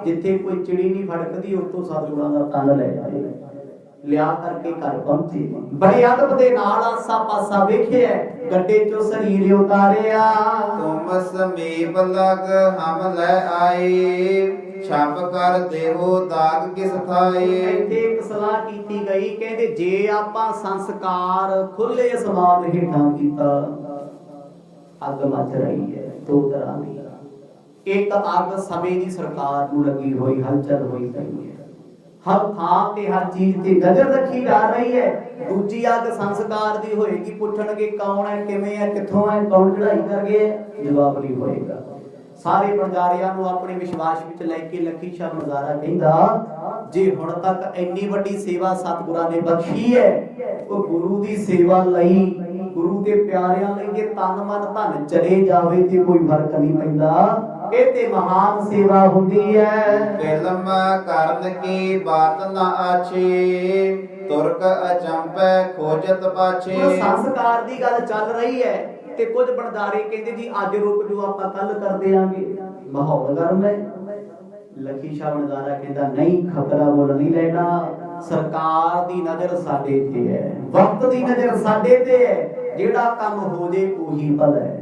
ਜਿੱਥੇ ਕੋਈ ਚਿੜੀ ਨਹੀਂ ਫੜਕਦੀ ਉੱਥੋਂ ਸਤਿਗੁਰਾਂ ਦਾ ਤਨ ਲੈ ਜਾਏ। ਲਿਆ ਕਰਕੇ ਘਰ ਪਹੁੰਚੇ, ਬੜੇ ਅਦਬ ਦੇ ਨਾਲ ਆਸਾ ਪਾਸਾ ਵੇਖਿਆ, ਗੱਡੇ ਚੋਂ ਸਰੀਰ ਉਤਾਰਿਆ। ਤੁਮ ਸਮੀਪ ਲਗ ਹਮ ਲੈ ਆਏ, ਛਾਪ ਕਰ ਦੇਹੋ ਦਾਗ ਕਿਸ ਥਾਏ। ਇੱਥੇ ਇੱਕ ਸਲਾਹ ਕੀਤੀ ਗਈ, ਕਹਿੰਦੇ ਜੇ ਆਪਾਂ ਸੰਸਕਾਰ ਖੁੱਲੇ ਅਸਮਾਨ ਹੇਠਾਂ ਕੀਤਾ, ਅੱਗ ਮੱਚ ਰਹੀ ਹੈ ਦੋ ਤਰ੍ਹਾਂ ਦੀ। ਇੱਕ ਅੱਗ ਸਮੇਂ ਦੀ ਸਰਕਾਰ ਨੂੰ ਲੱਗੀ ਹੋਈ, ਹਲਚਲ ਹੋਈ ਪਈ ਹੈ, ਹਰ ਥਾਂ ਤੇ ਹਰ ਚੀਜ਼ ਤੇ ਨਜ਼ਰ ਰੱਖੀ ਜਾ ਰਹੀ ਹੈ। ਦੂਜੀ ਅੱਗ ਸੰਸਕਾਰ ਦੀ ਹੋਏਗੀ, ਪੁੱਛਣਗੇ ਕੌਣ ਹੈ, ਕਿਵੇਂ ਹੈ, ਕਿੱਥੋਂ ਹੈ, ਕੌਣ ਚੜਾਈ ਕਰ ਗਿਆ, ਜਵਾਬ ਨਹੀਂ ਹੋਏਗਾ। ਸਾਰੇ ਬਣਜਾਰਿਆਂ ਨੂੰ ਆਪਣੇ ਵਿਸ਼ਵਾਸ ਵਿੱਚ ਲੈ ਕੇ ਲੱਖੀ ਸ਼ਾਹ ਬਣਜ਼ਾਰਾ ਕਹਿੰਦਾ, ਜੇ ਹੁਣ ਤੱਕ ਇੰਨੀ ਵੱਡੀ ਸੇਵਾ ਸਤਿਗੁਰਾਂ ਨੇ ਬਖਸ਼ੀ ਹੈ, ਉਹ ਗੁਰੂ ਦੀ ਸੇਵਾ ਲਈ, ਗੁਰੂ ਦੇ ਪਿਆਰਿਆਂ ਲਈ ਜੇ ਤਨ ਮਨ ਧਨ ਚਲੇ ਜਾਵੇ ਤੇ ਕੋਈ ਫਰਕ ਨਹੀਂ ਪੈਂਦਾ। ਇਹ ਤੇ ਮਹਾਨ ਸੇਵਾ ਹੁੰਦੀ ਹੈ। ਬਿਲਮ ਕਰਨ ਕੀ ਬਾਤ ਨਾ ਆਛੇ, ਤੁਰਕ ਅਚੰਪੈ ਖੋਜਤ ਪਾਛੇ। ਸੰਸਕਾਰ ਦੀ ਗੱਲ ਚੱਲ ਰਹੀ ਹੈ ਤੇ ਕੁਝ ਬਣਦਾਰੇ ਕਹਿੰਦੇ ਜੀ ਅੱਜ ਰੁਕ ਜੋ, ਆਪਾਂ ਕੱਲ ਕਰ ਦੇਾਂਗੇ, ਮਾਹੌਲ ਗਰਮ ਹੈ। ਲੱਖੀ ਸ਼ਾਹ ਬਣਜ਼ਾਰਾ ਕਹਿੰਦਾ ਨਹੀਂ, ਖਤਰਾ ਮੁੱਲ ਨਹੀਂ ਲੈਣਾ, ਸਰਕਾਰ ਦੀ ਨਜ਼ਰ ਸਾਡੇ ਤੇ ਹੈ, ਵਕਤ ਦੀ ਨਜ਼ਰ ਸਾਡੇ ਤੇ ਹੈ, ਜਿਹੜਾ ਕੰਮ ਹੋ ਜੇ ਉਹੀ ਭਲਾ ਹੈ।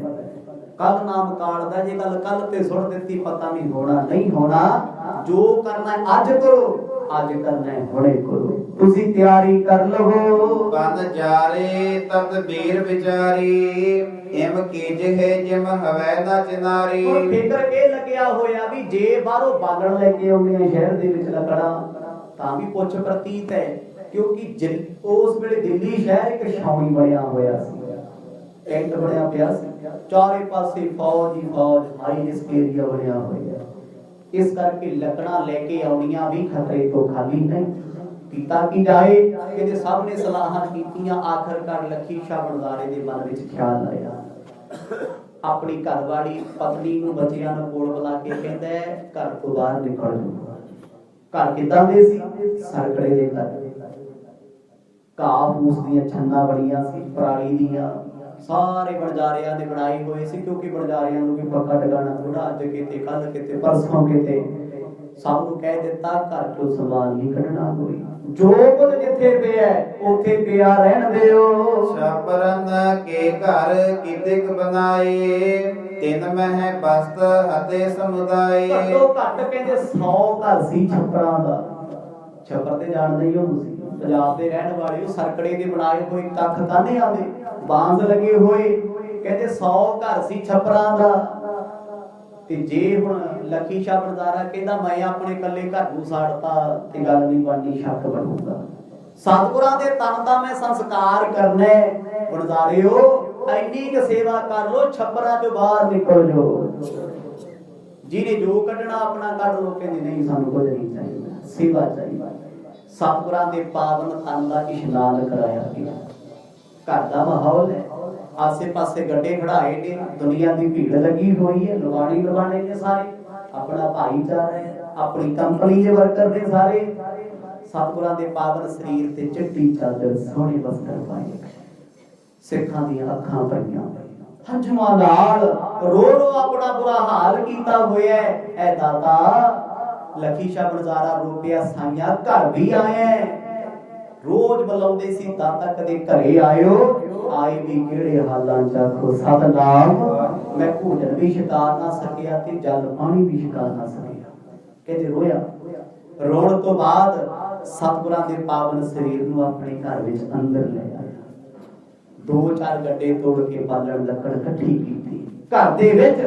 कल नाम काढ़दा जे गल कल ते सुन दित्ती पता नहीं होना नहीं होना। जो करना है अज करो, अज करना है हुणे करो। तुसी तैयारी कर लवो। बन जारे तदबीर विचारी एम कीजहे जिम हवै न चिनारी। ਹੁਣ ਫਿਕਰ ਇਹ ਲੱਗਿਆ ਹੋਇਆ ਵੀ ਜੇ ਬਾਹਰੋਂ ਬਾਲਣ ਲੈ ਕੇ ਆਉਂਦੇ ਆ ਸ਼ਹਿਰ ਦੇ ਵਿੱਚ ਲੱਕੜਾਂ ਤਾਂ ਵੀ ਪੁੱਛ ਪ੍ਰਤੀਤ ਹੈ, ਕਿਉਂਕਿ ਉਸ ਵੇਲੇ ਦਿੱਲੀ ਸ਼ਹਿਰ ਇੱਕ ਛਾਉਣੀ ਬਣਿਆ ਹੋਇਆ ਸੀ, ਟੈਂਟ ਬਣਿਆ ਪਿਆ ਸੀ, ਚਾਰੇ ਪਾਸੇ ਫੌਜ ਹੀ ਫੌਜ, ਹਾਈ ਰਿਸਕ ਏਰੀਆ ਬਣਿਆ ਹੋਇਆ। ਇਸ ਕਰਕੇ ਲੱਕੜਾਂ ਲੈ ਕੇ ਆਉਣੀਆਂ ਵੀ ਖਤਰੇ ਤੋਂ ਖਾਲੀ ਨਹੀਂ। ਕੀਤਾ ਕੀ ਜਾਏ, ਇਹਦੇ ਸਭ ਨੇ ਸਲਾਹਾਂ ਕੀਤੀਆਂ। ਆਖਰਕਾਰ ਲੱਖੀ ਸ਼ਾਹ ਬਣਦਾਰੇ ਦੇ ਮਨ ਵਿੱਚ ਖਿਆਲ ਆਇਆ, ਆਪਣੀ ਘਰਵਾਲੀ ਪਤਨੀ ਨੂੰ ਬੱਚਿਆਂ ਨੂੰ ਕੋਲ ਬੁਲਾ ਕੇ ਕਹਿੰਦਾ ਘਰ ਤੋਂ ਬਾਹਰ ਨਿਕਲ ਜਾਓ। ਘਰ ਕਿੱਦਾਂ ਦੇ ਸੀ? ਸਰਕੜੇ ਦੇ ਘਰ, ਘਾਹ ਫੂਸ ਦੀਆਂ ਛੰਨਾਂ ਬਣੀਆਂ ਸੀ, ਪਰਾਲੀ ਦੀਆਂ, ਸਾਰੇ ਬਣਜਾਰਿਆਂ ਦੇ ਬਣਾਏ ਹੋਏ ਸੀ, ਕਿਉਂਕਿ ਬਣਜਾਰਿਆਂ ਨੂੰ ਵੀ ਪੱਕਾ ਟਿਕਾਣਾ ਥੋੜਾ, ਅੱਜ ਕਿਤੇ ਕੱਲ ਕਿਤੇ ਪਰਸੋਂ ਕਿਤੇ, ਸਭ ਨੂੰ ਕਹਿ ਦਿੱਤਾ ਘਰ ਤੋਂ ਸਮਾਨ ਨਹੀਂ ਕੱਢਣਾ ਕੋਈ, ਜੋ ਕੁਝ ਜਿੱਥੇ ਪਿਆ ਉੱਥੇ ਪਿਆ ਰਹਿਣ ਦਿਓ। ਛਪਰਨ ਕੇ ਘਰ ਕਿਤਿਕ ਬਣਾਏ ਤਿਨ ਮਹਿ ਬਸਤ ਹਤੇ ਸਮੁਦਾਏ। ਘੱਟੋ ਘੱਟ ਕਹਿੰਦੇ 100 ਘਰ ਸੀ ਛੱਪਰਾਂ ਦਾ। ਛੱਪਰ ਤੇ ਜਾਣਦੇ ਹੀ ਹੋ ਤੁਸੀਂ, ਪੰਜਾਬ ਦੇ ਰਹਿਣ ਵਾਲੇ ਹੋ। ਸਰਕੜੇ ਦੇ ਬਣਾਏ ਹੋਏ ਕੱਖ ਕਾਹਦੇ ਆਉਂਦੇ, ਬਾਂਸ ਲੱਗੇ ਹੋਏ, ਕਹਿੰਦੇ 100 ਘਰ ਸੀ ਛੱਪਰਾਂ ਦਾ। ਤੇ ਜੇ ਹੁਣ ਲੱਖੀ ਸ਼ਾਹ ਬਣਦਾਰਾ ਕਹਿੰਦਾ ਮੈਂ ਆਪਣੇ ਇਕੱਲੇ ਘਰ ਨੂੰ ਸਾੜਤਾ ਤੇ ਗੱਲ ਨਹੀਂ ਬਣਨੀ, ਸ਼ੱਕ ਬਣੂਗਾ। ਸਤਿਗੁਰਾਂ ਦੇ ਤਨ ਦਾ ਮੈਂ ਸੰਸਕਾਰ ਕਰਨਾ, ਬਣਦਾਰਿਓ ਇੰਨੀ ਕੁ ਸੇਵਾ ਕਰ ਲੋ, ਛੱਪਰਾਂ ਚੋਂ ਬਾਹਰ ਨਿਕਲ ਜਾਓ। ਜਿਹਨੇ ਜੋ ਕੱਢਣਾ ਆਪਣਾ ਕੱਢ ਲੋ। ਕਹਿੰਦੇ ਨਹੀਂ ਸਾਨੂੰ ਕੁਝ ਨਹੀਂ ਚਾਹੀਦਾ, ਸੇਵਾ ਚਾਹੀਦੀ। ਸਤਿਗੁਰਾਂ ਦੇ ਪਾਵਨ ਤਨ ਦਾ ਇਸ਼ਨਾਨ ਕਰਾਇਆ ਗਿਆ। ਘਰ ਦਾ ਮਾਹੌਲ ਹੈ, ਆਸੇ ਪਾਸੇ ਗੱਡੇ ਖੜਾਏ ਨੇ, ਦੁਨੀਆ ਦੀ ਭੀੜ ਲੱਗੀ ਹੋਈ ਹੈ, ਲਵਾਣੀ ਲਵਾਣੇ ਨੇ ਸਾਰੇ, ਆਪਣਾ ਭਾਈਚਾਰਾ ਹੈ, ਆਪਣੀ ਕੰਪਨੀ ਦੇ ਵਰਕਰ ਨੇ ਸਾਰੇ। ਸਤਿਗੁਰਾਂ ਦੇ ਪਾਵਨ ਸਰੀਰ ਤੇ ਚਿੱਟੀ ਚਾਦਰ, ਸੋਹਣੇ ਵਸਤਰ ਪਾਏ, ਸਿੱਖਾਂ ਦੀਆਂ ਅੱਖਾਂ ਭਰੀਆਂ, ਹੰਝੂਆਂ ਨਾਲ ਰੋ ਰੋ ਆਪਣਾ ਬੁਰਾ ਹਾਲ ਕੀਤਾ ਹੋਇਆ ਹੈ। ਦਾਤਾ ਲੱਖੀ ਸ਼ਾਹ ਬਣਦਾਰਾ ਰੋਪਿਆ ਸਾਈਆਂ ਘਰ ਵੀ ਆਏ, ਰੋਜ਼ ਬੁਲਾਉਂਦੇ ਸੀ ਦਾਤਾ ਕਦੇ ਘਰੇ ਆਇਓ, ਆਏ ਵੀ ਕਿਹੜੇ ਹਾਲਾਂ ਚ ਆਖੋ ਸਤਨਾਮ। ਮੈਂ ਭੋਜਨ ਵੀ ਛਕਾ ਨਾ ਸਕਿਆ ਤੇ ਜਲ ਪਾਣੀ ਵੀ ਛਕਾ ਨਾ ਸਕਿਆ। ਕਹਿੰਦੇ ਰੋਇਆ। ਰੋਣ ਤੋਂ ਬਾਅਦ ਸਤਿਗੁਰਾਂ ਦੇ ਪਾਵਨ ਸਰੀਰ ਨੂੰ ਆਪਣੇ ਘਰ ਵਿੱਚ ਅੰਦਰ ਲੈ ਆਇਆ। 2-4 ਗੱਡੇ ਤੋੜ ਕੇ ਬਾਲਣ ਲੱਕੜ ਇਕੱਠੀ ਕੀਤੀ। ਘਰ ਦੇ ਵਿੱਚ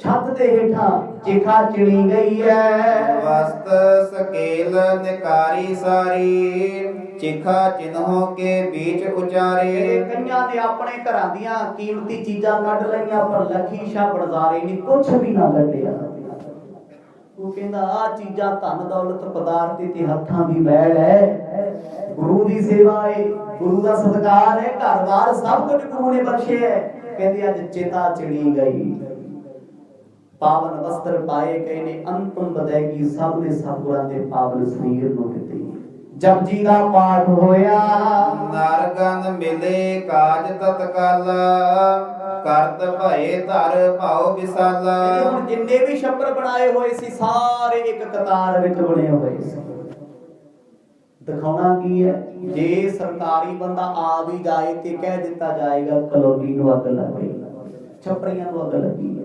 ਛੱਤ ਦੇ ਹੇਠਾਂ ਚਿਖਾ ਚਿਣੀ ਗਈ ਹੈ। ਵਸਤ ਸਕੇਲ ਨਿਕਾਰੀ ਸਾਰੀ ਚਿਖਾ ਚਿਨਹੋ ਕੇ बीच ਉਚਾਰੇ। ਕਈਆਂ ਨੇ ਆਪਣੇ ਘਰਾਂ ਦੀਆਂ ਕੀਮਤੀ ਚੀਜ਼ਾਂ ਕੱਢ ਲਈਆਂ, ਪਰ ਲੱਖੀ ਸ਼ਾਹ ਬਣਦਾਰੇ ਨੇ ਕੁਝ ਵੀ ਨਾ ਕੱਢਿਆ। ਉਹ ਕਹਿੰਦਾ ਆ ਚੀਜ਼ਾਂ ਧਨ ਦੌਲਤ ਪਦਾਰਥ ਤੇ ਹੱਥਾਂ ਦੀ ਮੈਲ ਹੈ, ਗੁਰੂ ਦੀ ਸੇਵਾ ਹੈ, ਗੁਰੂ ਦਾ ਸਤਿਕਾਰ ਹੈ, ਘਰ-ਬਾਰ ਸਭ ਕੁਝ ਗੁਰੂ ਨੇ ਬਖਸ਼ਿਆ ਹੈ। ਕਹਿੰਦੇ ਅੱਜ ਚੇਤਾ ਚਿੜੀ ਗਈ, ਪਾਵਨ ਵਸਤਰ ਪਾਏ ਗਏ ਨੇ, ਅੰਤਮ ਬਦੈਗੀ ਸਭ ਨੇ ਸਤਿਗੁਰਾਂ ਦੇ ਪਾਵਨ ਸਰੀਰ ਨੂੰ ਦਿੱਤੀ। ਜਪਜੀ ਦਾ ਪਾਠ ਹੋਇਆ, ਨਰਗਨ ਮਿਲੇ ਕਾਜ ਤਤਕਾਲ ਕਰਤ ਭਏ ਧਰ ਭਾਉ ਵਿਸਾਲ। ਹੁਣ ਜਿੰਨੇ ਵੀ ਛੱਪਰ ਬਣਾਏ ਹੋਏ ਸੀ ਸਾਰੇ ਇੱਕ ਕਤਾਰ ਵਿੱਚ ਬਣੇ ਹੋਏ ਸੀ। ਦਿਖਾਉਣਾ ਕੀ ਹੈ, ਜੇ ਸਰਕਾਰੀ ਬੰਦਾ ਆ ਵੀ ਜਾਏ ਤੇ ਕਹਿ ਦਿੱਤਾ ਜਾਏਗਾ ਕਲੋਨੀ ਨੂੰ ਅੱਗ ਲੱਗੀ, ਛੱਪਰੀਆਂ ਨੂੰ ਅੱਗ ਲੱਗੀ ਹੈ,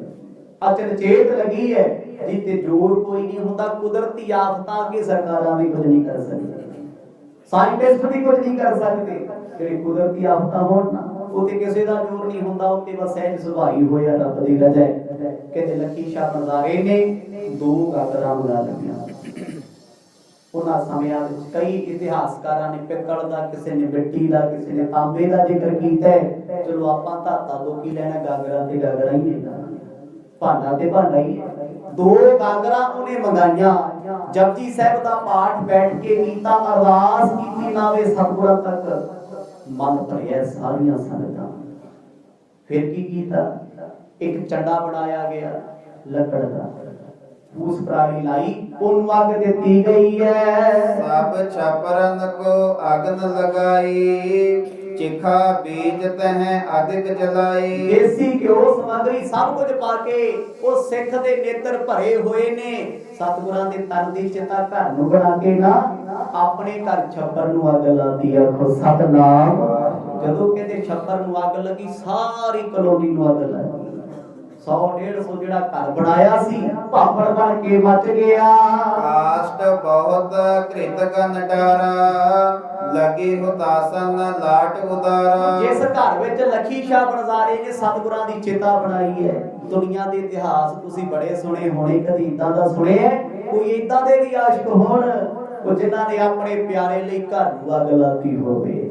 ਅਚਨਚੇਤ ਲੱਗੀ ਹੈ, ਜਿੱਤੇ ਜ਼ੋਰ ਕੋਈ ਨਹੀਂ ਹੁੰਦਾ। ਕੁਦਰਤੀ ਆਫਤਾਂ ਅੱਗੇ ਸਰਕਾਰਾਂ ਵੀ ਕੁਝ ਨਹੀਂ ਕਰ ਸਕਦੀਆਂ, ਸਾਇੰਟਿਸਟ ਵੀ ਕੁਝ ਨਹੀਂ ਕਰ ਸਕਦੇ। ਜਿਹੜੇ ਕੁਦਰਤੀ ਆਫਤਾਂ ਹੋਣ ਨਾ, ਉੱਤੇ ਕਿਸੇ ਦਾ ਜ਼ੋਰ ਨਹੀਂ ਹੁੰਦਾ, ਉੱਤੇ ਬਸ ਸਹਿਜ ਸੁਭਾਈ ਹੋਇਆ ਰੱਬ ਦੀ ਰਜ਼ਾ ਹੈ। ਕਹਿੰਦੇ ਲੱਖੀ ਸ਼ਾਹ ਬਣਦਾਰੇ ਨੇ 2 ਗਾਗਰਾਂ ਬਣਾ ਲਈਆਂ। ਉਹਨਾਂ ਸਮਿਆਂ ਵਿੱਚ ਕਈ ਇਤਿਹਾਸਕਾਰਾਂ ਨੇ ਪਿੱਤਲ ਦਾ, ਕਿਸੇ ਨੇ ਮਿੱਟੀ ਦਾ, ਕਿਸੇ ਨੇ ਤਾਂਬੇ ਦਾ ਜ਼ਿਕਰ ਕੀਤਾ ਹੈ। ਚਲੋ ਆਪਾਂ ਧਾਤਾਂ ਤੋਂ ਕੀ ਲੈਣਾ, ਗਾਗਰਾਂ ਤੇ ਗਾਗਰਾਂ ਹੀ ਨੇ, ਭਾਂਡਾ ਤੇ ਭਾਂਡਾ ਹੀ ਹੈ। 2 ਗਾਗਰਾਂ ਉਹਨੇ ਮੰਗਾਈਆਂ, ਜਪਜੀ ਸਾਹਿਬ ਦਾ ਪਾਠ ਬੈਠ ਕੇ ਕੀਤਾ, ਅਰਦਾਸ ਕੀਤੀ, ਨਾਵੇ ਸਤਿਗੁਰਾਂ ਤੱਕ ਮਨ ਭਰਿਆ ਸਾਰੀਆਂ ਸੰਗਤਾਂ। ਫਿਰ ਕੀ ਕੀਤਾ, ਇੱਕ ਚੰਡਾ ਬਣਾਇਆ ਗਿਆ ਲੱਕੜ ਦਾ, ਉਸ ਪਰਾਲੀ ਲਾਈ, ਉਹਨੂੰ ਅੱਗ ਦਿੱਤੀ ਗਈ ਹੈ। ਸਭ ਛਪਰਨ ਕੋ ਅਗਨ ਲਗਾਈ ਚਿਖਾ ਬੀਜ ਤਹ ਅਧਿਕ ਜਲਾਈ। ਦੇਸੀ ਘਿਓ ਸਮਗਰੀ ਸਭ ਕੁਝ ਪਾ ਕੇ ਉਹ ਸਿੱਖ ਦੇ ਨੇਤਰ ਭਰੇ ਹੋਏ ਨੇ। ਸਤਿਗੁਰਾਂ ਦੇ ਤਨ ਦੀ ਚਿਤਾ ਘਰ ਨੂੰ ਬਣਾ ਕੇ ਨਾ ਆਪਣੇ ਘਰ ਛੱਪਰ ਨੂੰ ਅੱਗ ਲਾਤੀ। ਆਖੋ ਸਤਨਾਮ। ਜਦੋਂ ਕਹਿੰਦੇ ਛੱਪਰ ਨੂੰ ਅੱਗ ਲੱਗੀ, ਸਾਰੀ ਕਲੋਨੀ ਨੂੰ ਅੱਗ ਲੱਗੀ। 100-150 ਜਿਹੜਾ ਘਰ ਬਣਾਇਆ ਸੀ ਭਾਪੜ ਬਣ ਕੇ ਮੱਚ ਗਿਆ। ਕਾਸ਼ਟ ਬਹੁਤ ਕ੍ਰਿਤ ਗਨ ਡਾਰਾ ਲਗੇ ਹੁਤਾਸਨ ਲਾਟ ਉਦਾਰਾ। ਜਿਸ ਘਰ ਵਿੱਚ ਲੱਖੀ ਸ਼ਾਹ ਬਣਜ਼ਾਰੇ ਨੇ ਸਤਿਗੁਰਾਂ ਦੀ ਚਿਤਾ ਬਣਾਈ ਹੈ, ਦੁਨੀਆ ਦੇ ਇਤਿਹਾਸ ਤੁਸੀਂ ਬੜੇ ਸੁਣੇ ਹੋਣੇ, ਕਦੀ ਇਦਾਂ ਦਾ ਸੁਣਿਆ ਕੋਈ ਇਦਾਂ ਦੇ ਵੀ ਆਸ਼ਿਕ ਹੋਣ ਉਹ ਜਿਨ੍ਹਾਂ ਨੇ ਆਪਣੇ ਪਿਆਰੇ ਲਈ ਘਰ ਨੂੰ ਅੱਗ ਲਾਤੀ ਹੋਵੇ?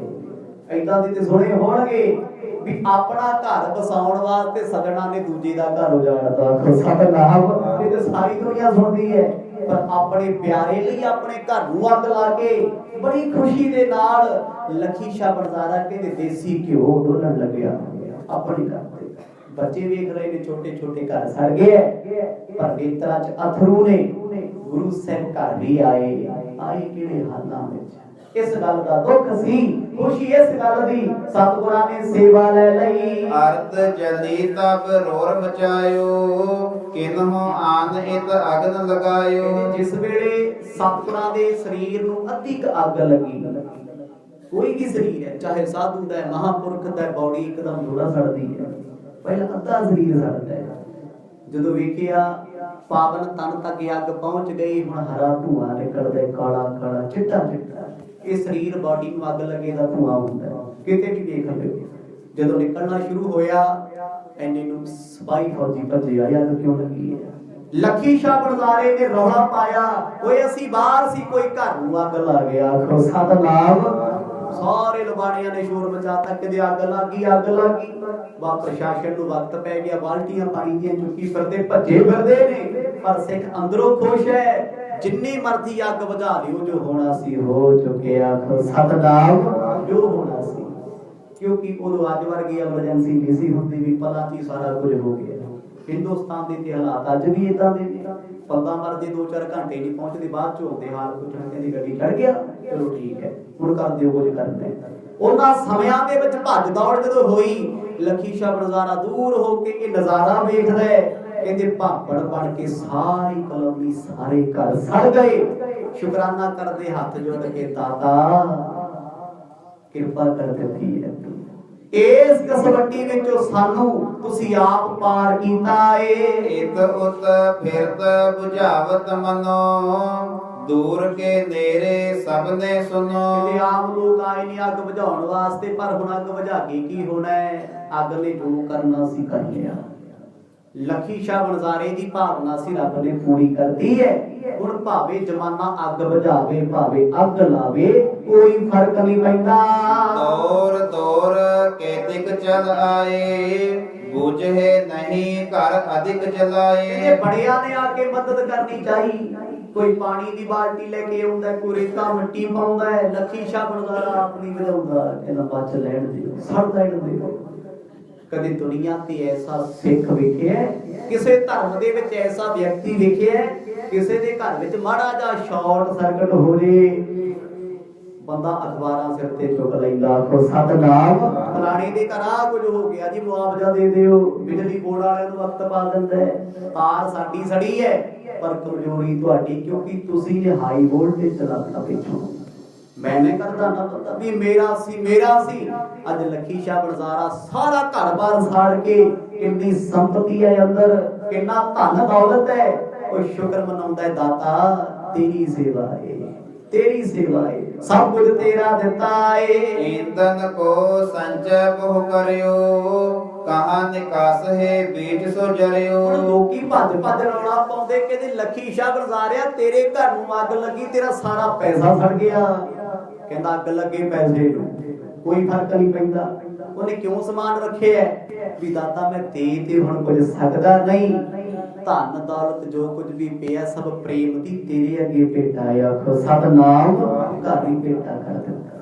ਇਦਾਂ ਦੇ ਤੇ ਸੁਣੇ ਹੋਣਗੇ ਵੀ ਆਪਣਾ ਘਰ ਵਸਾਉਣ ਵਾਸਤੇ ਸਗਣਾ ਨੇ ਦੂਜੇ ਦਾ ਘਰ ਉਜਾੜਦਾ। ਸਤਨਾਮ, ਇਹ ਤੇ ਸਾਰੀ ਦੁਨੀਆ ਸੁਣਦੀ ਹੈ, ਪਰ ਆਪਣੇ ਪਿਆਰੇ ਲਈ ਆਪਣੇ ਘਰ ਨੂੰ ਅੱਗ ਲਾ ਕੇ ਬੜੀ ਖੁਸ਼ੀ ਦੇ ਨਾਲ ਲੱਖੀ ਸ਼ਾਹ ਬਣਜ਼ਾਰਾ ਕਹਿੰਦੇ ਦੇਸੀ ਘਿਓ ਡੋਲਣ ਲੱਗਿਆ ਆਪਣੇ ਘਰ ਤੇ। ਬੱਚੇ ਵੇਖ ਰਹੇ ਨੇ ਛੋਟੇ ਛੋਟੇ ਘਰ ਸੜ ਗਏ, ਪਰ ਨੇਤਰਾਂ 'ਚ ਅਥਰੂ ਨੇ। ਗੁਰੂ ਸਾਹਿਬ ਘਰ ਵੀ ਆਏ ਕਿਹੜੇ ਹਾਲਾਂ ਵਿੱਚ। ਇਸ ਗੱਲ ਦਾ ਦੁੱਖ ਸੀ, ਖੁਸ਼ੀ ਇਸ ਗੱਲ ਦੀ ਸਤਿਗੁਰਾਂ ਨੇ ਸੇਵਾ ਲੈ ਲਈ। ਅਰਧ ਜਲੀ ਤਬ ਰੋਰ ਮਚਾਇਓ ਕਿਨਹੁ ਆਨ ਇਤ ਅਗਨ ਲਗਾਇਓ। ਜਿਸ ਵੇਲੇ ਸਤਿਗੁਰਾਂ ਦੇ ਸਰੀਰ ਨੂੰ ਅੱਧੀ ਅੱਗ ਲੱਗੀ, ਕੋਈ ਵੀ ਸਰੀਰ ਹੈ ਚਾਹੇ ਸਾਧੂ ਦਾ ਮਹਾਪੁਰਖ ਦਾ ਬੌਡੀ ਇੱਕਦਮ ਥੋੜਾ ਸੜਦੀ ਹੈ, ਪਹਿਲਾਂ ਅੱਧਾ ਸਰੀਰ ਸੜਦਾ ਹੈ। ਜਦੋਂ ਵੇਖਿਆ ਪਾਵਨ ਤਨ ਤੱਕ ਅੱਗ ਪਹੁੰਚ ਗਈ, ਹੁਣ ਹਰਾ ਧੂਆਂ ਨਿਕਲਦਾ, ਕਾਲਾ ਕਾਲਾ ਚਿੱਟਾ ਚਿੱਟਾ। ਇਹ ਸਰੀਰ ਬਾਡੀ ਨੂੰ ਅੱਗ ਲੱਗੇ ਦਾ ਧੂਆਂ ਹੁੰਦਾ, ਕਿਤੇ ਵੀ ਦੇਖ ਲਿਓ। ਜਦੋਂ ਨਿਕਲਣਾ ਸ਼ੁਰੂ ਹੋਇਆ ਐਨੇ ਨੂੰ ਸਿਪਾਹੀ ਫੌਜੀ ਭੱਜੇ ਆਇਆ, ਅੱਗ ਕਿਉਂ ਲੱਗੀ ਹੈ? ਲੱਖੀ ਸ਼ਾਹ ਬਣਜ਼ਾਰੇ ਨੇ ਰੌਲਾ ਪਾਇਆ, ਓਏ ਅਸੀਂ ਬਾਹਰ ਸੀ, ਕੋਈ ਘਰ ਨੂੰ ਅੱਗ ਲਾ ਗਿਆ। ਆਖੋ ਸਤਨਾਮ। ਸਾਰੇ ਲਬਾਣੀਆਂ ਨੇ ਸ਼ੋਰ ਮਚਾਤਾ, ਕਿਤੇ ਅੱਗ ਲੱਗੀ ਅੱਗ ਲੱਗੀ। ਬਾ ਪ੍ਰਸ਼ਾਸਨ ਨੂੰ ਵਕਤ ਪੈ ਗਿਆ, ਬਾਲਟੀਆਂ ਪਾਣੀ ਦੀਆਂ ਚੁੱਕੀ ਫਿਰਦੇ ਭੱਜੇ ਫਿਰਦੇ ਨੇ, ਪਰ ਸਿੱਖ ਅੰਦਰੋਂ ਖੁਸ਼ ਹੈ। ਜਿੰਨੀ ਮਰਜ਼ੀ ਅੱਗ ਬੁਝਾ ਲਿਓ, ਜੋ ਹੋਣਾ ਸੀ ਹੋ ਚੁੱਕਿਆ। ਆਖੋ ਸਤਨਾਮ। ਜੋ ਹੋਣਾ ਸੀ, ਕਿਉਂਕਿ ਉਦੋਂ ਅੱਜ ਵਰਗੀ ਐਮਰਜੈਂਸੀ ਨਹੀਂ ਸੀ ਹੁੰਦੀ ਵੀ ਪਲਾਂ 'ਚ ਹੀ ਸਾਰਾ ਕੁਝ ਹੋ ਗਿਆ। ਹਿੰਦੁਸਤਾਨ ਦੇ ਤੇ ਹਾਲਾਤ ਅੱਜ ਵੀ ਇਦਾਂ ਦੇ ਨੇ, ਬੰਦਾ ਮਰਦੇ 2-4 ਘੰਟੇ ਨਹੀਂ ਪਹੁੰਚਦੇ, ਬਾਅਦ ਚ ਆਉਂਦੇ ਹਾਲ ਪੁੱਛਣ, ਕਹਿੰਦੀ ਗੱਡੀ ਚੜ ਗਿਆ, ਚਲੋ ਠੀਕ ਹੈ ਹੁਣ ਕਰ ਦਿਓ ਕੁਝ ਕਰਨਾ। ਉਹਨਾਂ ਸਮਿਆਂ ਦੇ ਵਿੱਚ ਭੱਜ ਦੌੜ ਜਦੋਂ ਹੋਈ, ਲੱਖੀ ਸ਼ਾਹ ਬਣਜ਼ਾਰਾ ਦੂਰ ਹੋ ਕੇ ਇਹ ਨਜ਼ਾਰਾ ਵੇਖਦਾ ਹੈ, ਕਹਿੰਦੇ ਭਾਪੜ ਬਣ ਕੇ ਸਾਰੀ ਕਲੋਨੀ ਸਾਰੇ ਘਰ ਸੜ ਗਏ। ਸ਼ੁਕਰਾਨਾ ਕਰਦੇ ਹੱਥ ਜੋੜ ਕੇ, ਦਾਤਾ ਕਿਰਪਾ ਕਰ ਦਿੱਤੀ ਹੈ, ਇਸ ਕਸਵੱਟੀ ਵਿੱਚੋਂ ਸਾਨੂੰ ਤੁਸੀਂ ਆਪ ਪਾਰ ਕੀਤਾ ਏ। ਇਤ ਉਤ ਫਿਰਤ 부ਝਾਵਤ ਮਨੋ ਦੂਰ ਕੇ ਨੇਰੇ ਸਭ ਨੇ ਸੁਨੋ। ਤੇ ਆਮ ਲੋਕ ਆਏ ਨਹੀਂ ਅੱਗ ਬੁਝਾਉਣ ਵਾਸਤੇ, ਪਰ ਹੁਣ ਅੱਗ ਬੁਝਾ ਕੇ ਕੀ ਹੋਣਾ ਹੈ? ਅੱਗ ਨੇ ਜੋ ਕਰਨਾ ਸੀ ਕਰ ਲਿਆ। ਲੱਖੀ ਸ਼ਾਹ ਬਣਜ਼ਾਰੇ ਦੀ ਭਾਵਨਾ ਸੀ ਰੱਬ ਨੇ ਪੂਰੀ ਕਰਦੀ ਹੈ। ਹੁਣ ਭਾਵੇਂ ਜਮਾਨਾ ਅੱਗ ਬੁਝਾਵੇ ਭਾਵੇਂ ਅੱਗ ਲਾਵੇ, ਕੋਈ ਫਰਕ ਨਹੀਂ ਪੈਂਦਾ। ਦੌਰ ਦੌਰ ਕੇਤਿਕ ਚਲ ਆਏ ਬੁਝੇ ਨਹੀਂ ਘਰ ਅਧਿਕ ਜਲਾਏ। ਇਹ ਬੜਿਆਂ ਨੇ ਆ ਕੇ ਮਦਦ ਕਰਨੀ ਚਾਹੀ। ਕੋਈ ਪਾਣੀ ਦੀ ਬਾਲਟੀ ਲੈ ਕੇ ਆਉਂਦਾ, ਕੋਈ ਰੇਤਾ ਮਿੱਟੀ ਪਾਉਂਦਾ ਹੈ, ਲੱਖੀ ਸ਼ਾਹ ਬਣਜ਼ਾਰਾ ਆਪਣੀ ਵਜਾਉਂਦਾ, ਕਹਿੰਦਾ ਬਚ ਲੈਣ ਦਿਓ, ਸੜ ਲੈਣ ਦਿਓ। ਕਦੇ ਦੁਨੀਆ ਤੇ ਐਸਾ ਸਿੱਖ ਵੇਖਿਆ, ਕਿਸੇ ਧਰਮ ਦੇ ਵਿੱਚ ਐਸਾ ਵਿਅਕਤੀ ਵੇਖਿਆ, ਕਿਸੇ ਦੇ ਘਰ ਵਿੱਚ ਮਾੜਾ ਜਿਹਾ ਸ਼ਾਰਟ ਸਰਕਟ ਹੋ ਜੇ, ਬੰਦਾ ਅਖਬਾਰਾਂ ਸਿਰ ਤੇ ਚੁੱਕ ਲੈਂਦਾ। ਆਖੋ ਸਤਨਾਮ। ਫਲਾਣੇ ਦੇ ਘਰ ਆ ਕੁਝ ਹੋ ਗਿਆ ਜੀ, ਮੁਆਵਜ਼ਾ ਦੇ ਦਿਓ। ਬਿਜਲੀ ਬੋਰਡ ਵਾਲਿਆਂ ਨੂੰ ਵਕਤ ਪਾ ਦਿੰਦਾ, ਤਾਰ ਸਾਡੀ ਸੜੀ ਹੈ, ਪਰ ਕਮਜ਼ੋਰੀ ਤੁਹਾਡੀ, ਕਿਉਂਕਿ ਤੁਸੀਂ ਨੇ ਹਾਈ ਵੋਲਟੇਜ ਚਲਾਤਾ ਪਿੱਛੋਂ। ਮੈਨੇ ਕਰਦਾ ਨਾ ਪਤਾ ਵੀ ਮੇਰਾ ਸੀ। ਅੱਜ ਲੱਖੀ ਸ਼ਾਹ ਬਣਜ਼ਾਰਾ ਸਾਰਾ ਘਰ-ਬਾਰ ਸਾੜ ਕੇ, ਕਿੰਨੀ ਸੰਪਤੀ ਹੈ ਅੰਦਰ, ਕਿੰਨਾ ਧਨ ਦੌਲਤ ਹੈ, ਉਹ ਸ਼ੁਕਰ ਮਨਾਉਂਦਾ ਹੈ, ਦਾਤਾ ਤੇਰੀ ਸੇਵਾ ਹੈ, ਤੇਰੀ ਸੇਵਾ ਹੈ, ਸਭ ਕੁਝ ਤੇਰਾ ਦਿੱਤਾ ਏ। ਇੰਦਨ ਕੋ ਸੰਚੈ ਬਹੁ ਕਰਿਓ ਕਹਾਂ ਨਿਕਾਸ ਹੈ ਬੀਜ ਸੋ ਜਰਿਓ। ਲੋਕੀ ਭੱਜ ਰੌਲਾ ਪਾਉਂਦੇ, ਕਹਿੰਦੇ ਲੱਖੀ ਸ਼ਾਹ ਬਣਜ਼ਾਰਿਆ ਤੇਰੇ ਘਰ ਨੂੰ ਅੱਗ ਲੱਗੀ, ਤੇਰਾ ਸਾਰਾ ਪੈਸਾ ਸੜ ਗਿਆ। ਕਹਿੰਦਾ ਅੱਗ ਲੱਗੇ ਪੈਸੇ ਨੂੰ ਕੋਈ ਫਰਕ ਨਹੀਂ ਪੈਂਦਾ। ਉਹਨੇ ਕਿਉਂ ਸਮਾਨ ਰੱਖਿਆ? ਵੀ ਦਾਤਾ ਮੈਂ ਦੇ ਤੇ ਹੁਣ ਕੁਝ ਸਕਦਾ ਨਹੀਂ, ਧਨ ਦੌਲਤ ਜੋ ਕੁਝ ਵੀ ਪਿਆ ਸਭ ਪ੍ਰੇਮ ਦੀ ਤੇਰੇ ਅੱਗੇ ਭੇਟਾ। ਆਖੋ ਸਤਨਾਮ। ਘਰ ਹੀ ਭੇਟਾ ਕਰ ਦਿੱਤਾ,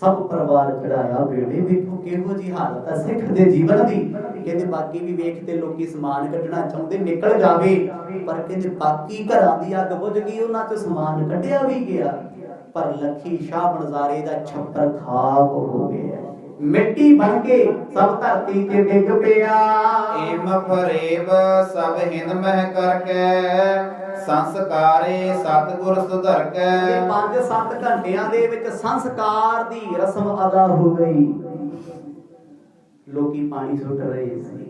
ਸਭ ਪਰਿਵਾਰ ਚੜਾਇਆ ਬੇੜੇ। ਵੇਖੋ ਕਿਹੋ ਜੀ ਹਾਲਤ ਹੈ ਸਿੱਖ ਦੇ ਜੀਵਨ ਦੀ। ਕਹਿੰਦੇ ਬਾਕੀ ਵੀ ਵੇਖ ਤੇ ਲੋਕੀ ਸਮਾਨ ਕੱਢਣਾ ਚਾਹੁੰਦੇ ਨਿਕਲ ਜਾਵੇ, ਪਰ ਕਹਿੰਦੇ ਬਾਕੀ ਘਰਾਂ ਦੀ ਅੱਗ ਬੁਝ ਗਈ, ਉਹਨਾਂ ਚੋਂ ਸਮਾਨ ਕੱਢਿਆ ਵੀ ਗਿਆ, ਪਰ ਲੱਖੀ ਸ਼ਾਹ ਬਣਜ਼ਾਰੇ ਦਾ ਛੱਪਰ ਖਾਕ ਹੋ ਗਿਆ, ਮਿੱਟੀ ਬਣ ਕੇ ਸਭ ਧਰਤੀ ਤੇ ਡਿੱਗ ਪਿਆ। ਏਮ ਫਰੇਬ ਸਭ ਹਿੰਦ ਮਹਿ ਕਰਕੇ ਸੰਸਕਾਰੇ ਸਤਿਗੁਰ ਸੁਧਰ ਕੇ। 5-7 ਘੰਟਿਆਂ ਦੇ ਵਿੱਚ ਸੰਸਕਾਰ ਦੀ ਰਸਮ ਅਦਾ ਹੋ ਗਈ। ਲੋਕੀ ਪਾਣੀ ਸੁੱਟ ਰਹੇ ਸੀ,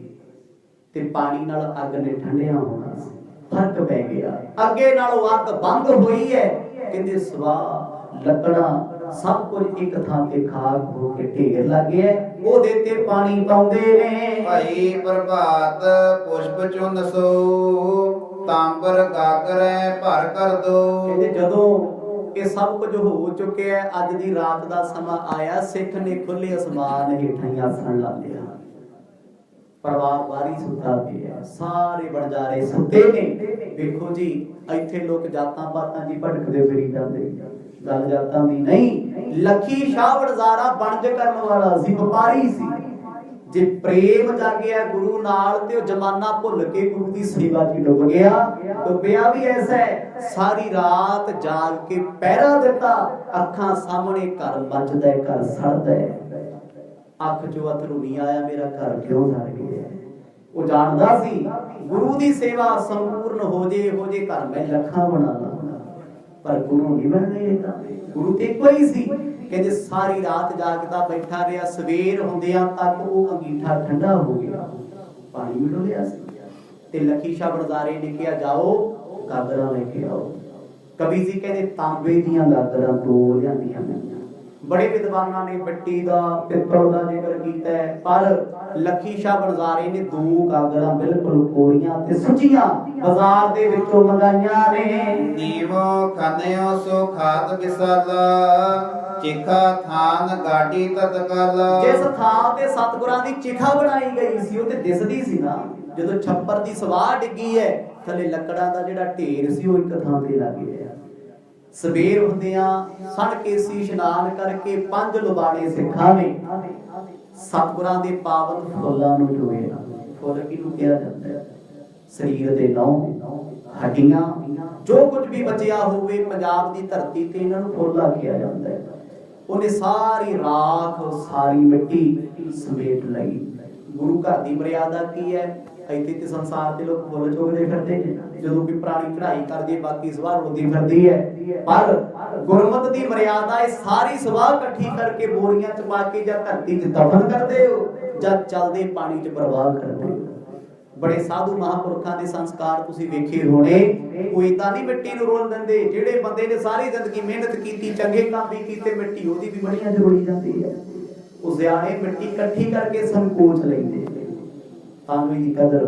ਤੇ ਪਾਣੀ ਨਾਲ ਅੱਗ ਨੇ ਠੰਡਿਆ ਹੋਣਾ ਸੀ। ਫਰਕ ਪੈ ਗਿਆ, ਅੱਗੇ ਨਾਲੋਂ ਅੱਗ ਬੰਦ ਹੋਈ ਹੈ। ਕਹਿੰਦੇ ਸਵਾਹ ਲੱਕੜਾਂ ਸਭ ਕੁਝ ਇੱਕ ਥਾਂ ਤੇ ਖਾਕ ਹੋ ਕੇ ਢੇਰ ਲੱਗ ਗਿਆ, ਉਹਦੇ ਤੇ ਪਾਣੀ ਪਾਉਂਦੇ ਨੇ। ਭਾਈ ਪ੍ਰਭਾਤ ਪੁਸ਼ਪ ਚੁੰਨ ਸੋ ਤਾਂਬਰ ਗਾਗਰੈ ਭਰ ਕਰ ਦੋ। ਕਹਿੰਦੇ ਜਦੋਂ ਇਹ ਸਭ ਕੁਝ ਹੋ ਚੁੱਕਿਆ, ਅੱਜ ਦੀ ਰਾਤ ਦਾ ਸਮਾਂ ਆਇਆ, ਸਿੱਖ ਨੇ ਖੁੱਲੇ ਅਸਮਾਨ ਹੇਠਾਂ ਹੀ ਆਸਣ ਲਾ ਲਿਆ। ਪਰਿਵਾਰ ਵਾਰੀ ਸੁੱਤਾ ਪਿਆ, ਸਾਰੇ ਵਣਜਾਰੇ ਸੁੱਤੇ ਨੇ। ਵੇਖੋ ਜੀ, ਇੱਥੇ ਲੋਕ ਜਾਤਾਂ ਪਾਤਾਂ ਜੀ ਭਟਕਦੇ ਫਿਰੀ ਜਾਂਦੇ, ਗੱਲ ਜਾਤਾਂ ਦੀ ਨਹੀਂ। ਲੱਖੀ ਸ਼ਾਹ ਵਣਜਾਰਾ ਵਣਜ ਕਰਨ ਵਾਲਾ ਸੀ, ਵਪਾਰੀ ਸੀ। ਜੇ ਪ੍ਰੇਮ ਜਾਗਿਆ ਗੁਰੂ ਨਾਲ ਤੇ ਉਹ ਜਮਾਨਾ ਭੁੱਲ ਕੇ ਗੁਰੂ ਦੀ ਸੇਵਾ 'ਚ ਡੁੱਬ ਗਿਆ। ਡੁੱਬਿਆ ਵੀ ਐਸਾ ਹੈ, ਸਾਰੀ ਰਾਤ ਜਾਗ ਕੇ ਪਹਿਰਾ ਦਿੱਤਾ, ਅੱਖਾਂ ਸਾਹਮਣੇ ਘਰ ਮੱਚਦਾ, ਘਰ ਸੜਦਾ। ਅੱਖ ਚੋਂ ਅਥਰੂ ਨਹੀਂ ਆਇਆ, ਮੇਰਾ ਘਰ ਕਿਉਂ ਸੜ ਗਿਆ। ਉਹ ਜਾਣਦਾ ਸੀ ਗੁਰੂ ਦੀ ਸੇਵਾ ਸੰਪੂਰਨ ਹੋ ਜੇ ਘਰ ਮੈਂ ਲੱਖਾਂ ਬਣਾ ਲਾਂ, ਪਰ ਗੁਰੂ ਨਹੀਂ ਬਣਦੇ। ਗੁਰੂ ਤੇ ਇੱਕੋ ਹੀ ਸੀ। ਕਹਿੰਦੇ ਸਾਰੀ ਰਾਤ ਜਾਗਦਾ ਬੈਠਾ ਰਿਹਾ, ਸਵੇਰ ਹੁੰਦਿਆਂ ਤੱਕ ਉਹ ਅੰਗੀਠਾ ਠੰਡਾ ਹੋ ਗਿਆ, ਪਾਣੀ ਵੀ ਡੋਲਿਆ ਸੀ। ਤੇ ਲੱਖੀ ਸ਼ਾਹ ਵਣਜਾਰੇ ਨੇ ਕਿਹਾ ਜਾਓ ਗਾਗਰਾਂ ਲੈ ਕੇ ਆਓ। ਕਵੀ ਜੀ ਕਹਿੰਦੇ ਤਾਂਬੇ ਦੀਆਂ ਗਾਗਰਾਂ ਦੋ ਲਿਆਂਦੀਆਂ ਗਈਆਂ। ਬੜੇ ਵਿਦਵਾਨਾਂ ਨੇ ਮਿੱਟੀ ਦਾ ਪਿੱਤਲ ਦਾ ਜ਼ਿਕਰ ਕੀਤਾ ਹੈ, ਪਰ ਲੱਖੀ ਸ਼ਾਹ ਵਣਜਾਰੇ ਨੇ ਦੋ ਗਾਗਰਾਂ ਬਿਲਕੁਲ ਕੋਰੀਆਂ ਤੇ ਸੁੱਚੀਆਂ ਬਾਜ਼ਾਰ ਦੇ ਵਿੱਚੋਂ ਮੰਗਾਈਆਂ ਨੇ। ਨੀਵੋ ਖਾਨਿਓ ਸੋ ਖਾਤ ਵਿਸਾਲਾ ਚਿਖਾ ਥਾਨ ਗਾਡੀ ਤਤਕਾਲ। ਜਿਸ ਥਾਂ ਤੇ ਸਤਿਗੁਰਾਂ ਦੀ ਚਿਖਾ ਬਣਾਈ ਗਈ ਸੀ ਉਹ ਤੇ ਦਿਸਦੀ ਸੀ ਨਾ। ਜਦੋਂ ਛੱਪਰ ਦੀ ਸਵਾਹ ਡਿੱਗੀ ਹੈ, ਥੱਲੇ ਲੱਕੜਾਂ ਦਾ ਜਿਹੜਾ ਢੇਰ ਸੀ ਉਹ ਇੱਕ ਥਾਂ ਤੇ ਲੱਗ ਗਿਆ। ਸਵੇਰ ਹੁੰਦਿਆਂ ਸਣ ਕੇਸੀ ਇਸ਼ਨਾਨ ਕਰਕੇ 5 ਲੁਬਾਣੇ ਸਿੱਖਾਂ ਨੇ ਸਤਿਗੁਰਾਂ ਦੇ ਪਾਵਨ ਫੁੱਲਾਂ ਨੂੰ ਚੁਗਿਆ। ਫੁੱਲ ਕਿਹਨੂੰ ਕਿਹਾ ਜਾਂਦਾ ਹੈ? ਸਰੀਰ ਦੇ ਨਹੁੰ ਹੱਡੀਆਂ ਜੋ ਕੁਝ ਵੀ ਬਚਿਆ ਹੋਵੇ ਪੰਜਾਬ ਦੀ ਧਰਤੀ ਤੇ ਇਹਨਾਂ ਨੂੰ ਫੁੱਲ ਆਖਿਆ ਜਾਂਦਾ ਹੈ। ਉਹਨੇ ਸਾਰੀ ਰਾਖ ਸਾਰੀ ਮਿੱਟੀ ਸਮੇਟ ਲਈ। ਗੁਰੂ ਘਰ ਦੀ ਮਰਿਆਦਾ ਕੀ ਹੈ? ਇੱਥੇ ਤੇ ਸੰਸਾਰ ਦੇ ਲੋਕ ਫੁੱਲ ਚੁਗਦੇ ਫਿਰਦੇ ਨੇ, ਜਦੋਂ ਕੋਈ ਪੁਰਾਣੀ ਚੜ੍ਹਾਈ ਕਰਦੀ ਬਾਕੀ ਸਵਾਹ ਰੁਲਦੀ ਫਿਰਦੀ ਹੈ। ਪਰ ਗੁਰਮਤਿ ਦੀ ਮਰਿਆਦਾ ਇਹ ਸਾਰੀ ਸਵਾਹ ਇਕੱਠੀ ਕਰਕੇ ਬੋਰੀਆਂ ਚ ਪਾ ਕੇ ਜਾਂ ਧਰਤੀ 'ਚ ਦਫਨ ਕਰਦੇ ਹੋ ਜਾਂ ਚਲਦੇ ਪਾਣੀ 'ਚ ਪ੍ਰਵਾਹ ਕਰਦੇ ਹੋ। ਬੜੇ ਸਾਧੂ ਮਹਾਂਪੁਰਖਾਂ ਦੇ ਸੰਸਕਾਰ ਤੁਸੀਂ ਵੇਖੇ ਹੋਣੇ, ਉਹ ਏਦਾਂ ਨਹੀਂ ਮਿੱਟੀ ਨੂੰ ਰੋਲ ਦਿੰਦੇ। ਜਿਹੜੇ ਬੰਦੇ ਨੇ ਸਾਰੀ ਜ਼ਿੰਦਗੀ ਮਿਹਨਤ ਕੀਤੀ, ਚੰਗੇ ਕੰਮ ਵੀ ਕੀਤੇ, ਮਿੱਟੀ ਉਹਦੀ ਵੀ ਬੜੀਆਂ ਜ਼ਰੂਰੀ ਜਾਂਦੀ ਹੈ। ਉਹ ਸਿਆਣੇ ਮਿੱਟੀ ਇਕੱਠੀ ਕਰਕੇ ਸੰਕੋਚ ਲੈਂਦੇ। ਤਾਂਬੇ ਦੀ ਕਦਰ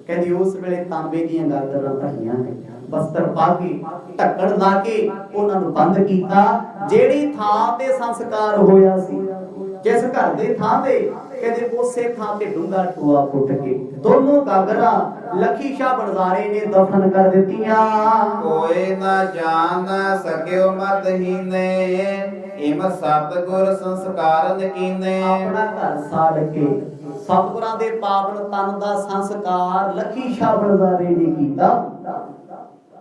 ਕਹਿੰਦੀ ਉਸ ਵੇਲੇ ਤਾਂਬੇ ਦੀਆਂ ਗਾਗਰਾਂ ਭਰੀਆਂ ਗਈਆਂ, ਬਸਤਰ ਪਾ ਕੇ ਢੱਕਣ ਲਾ ਕੇ ਉਹਨਾਂ ਨੂੰ ਬੰਦ ਕੀਤਾ। ਜਿਹੜੀ ਥਾਂ ਤੇ ਸੰਸਕਾਰ ਹੋਇਆ ਸੀ, ਜਿਸ ਘਰ ਦੇ ਥਾਂ ਤੇ, ਕਹਿੰਦੇ ਉਸੇ ਥਾਂ ਤੇ ਡੂੰਘਾ ਟੋਆ ਪੁੱਟ ਕੇ ਦੋਨੋਂ ਗਾਗਰਾਂ ਲੱਖੀ ਸ਼ਾਹ ਵਣਜਾਰੇ ਨੇ ਦਫਨ ਕਰ ਦਿੱਤੀਆਂ। ਕੋਈ ਨਾ ਜਾਣ ਸਕਿਓ ਮਤ ਹੀਨੇ ਇਮ ਸਤਿਗੁਰ ਸੰਸਕਾਰਨ ਕੀਨੇ। ਆਪਣਾ ਘਰ ਸਾੜ ਕੇ ਸਤਿਗੁਰਾਂ ਦੇ ਪਾਵਨ ਤਨ ਦਾ ਸੰਸਕਾਰ ਲੱਖੀ ਸ਼ਾਹ ਵਣਜਾਰੇ ਨੇ ਕੀਤਾ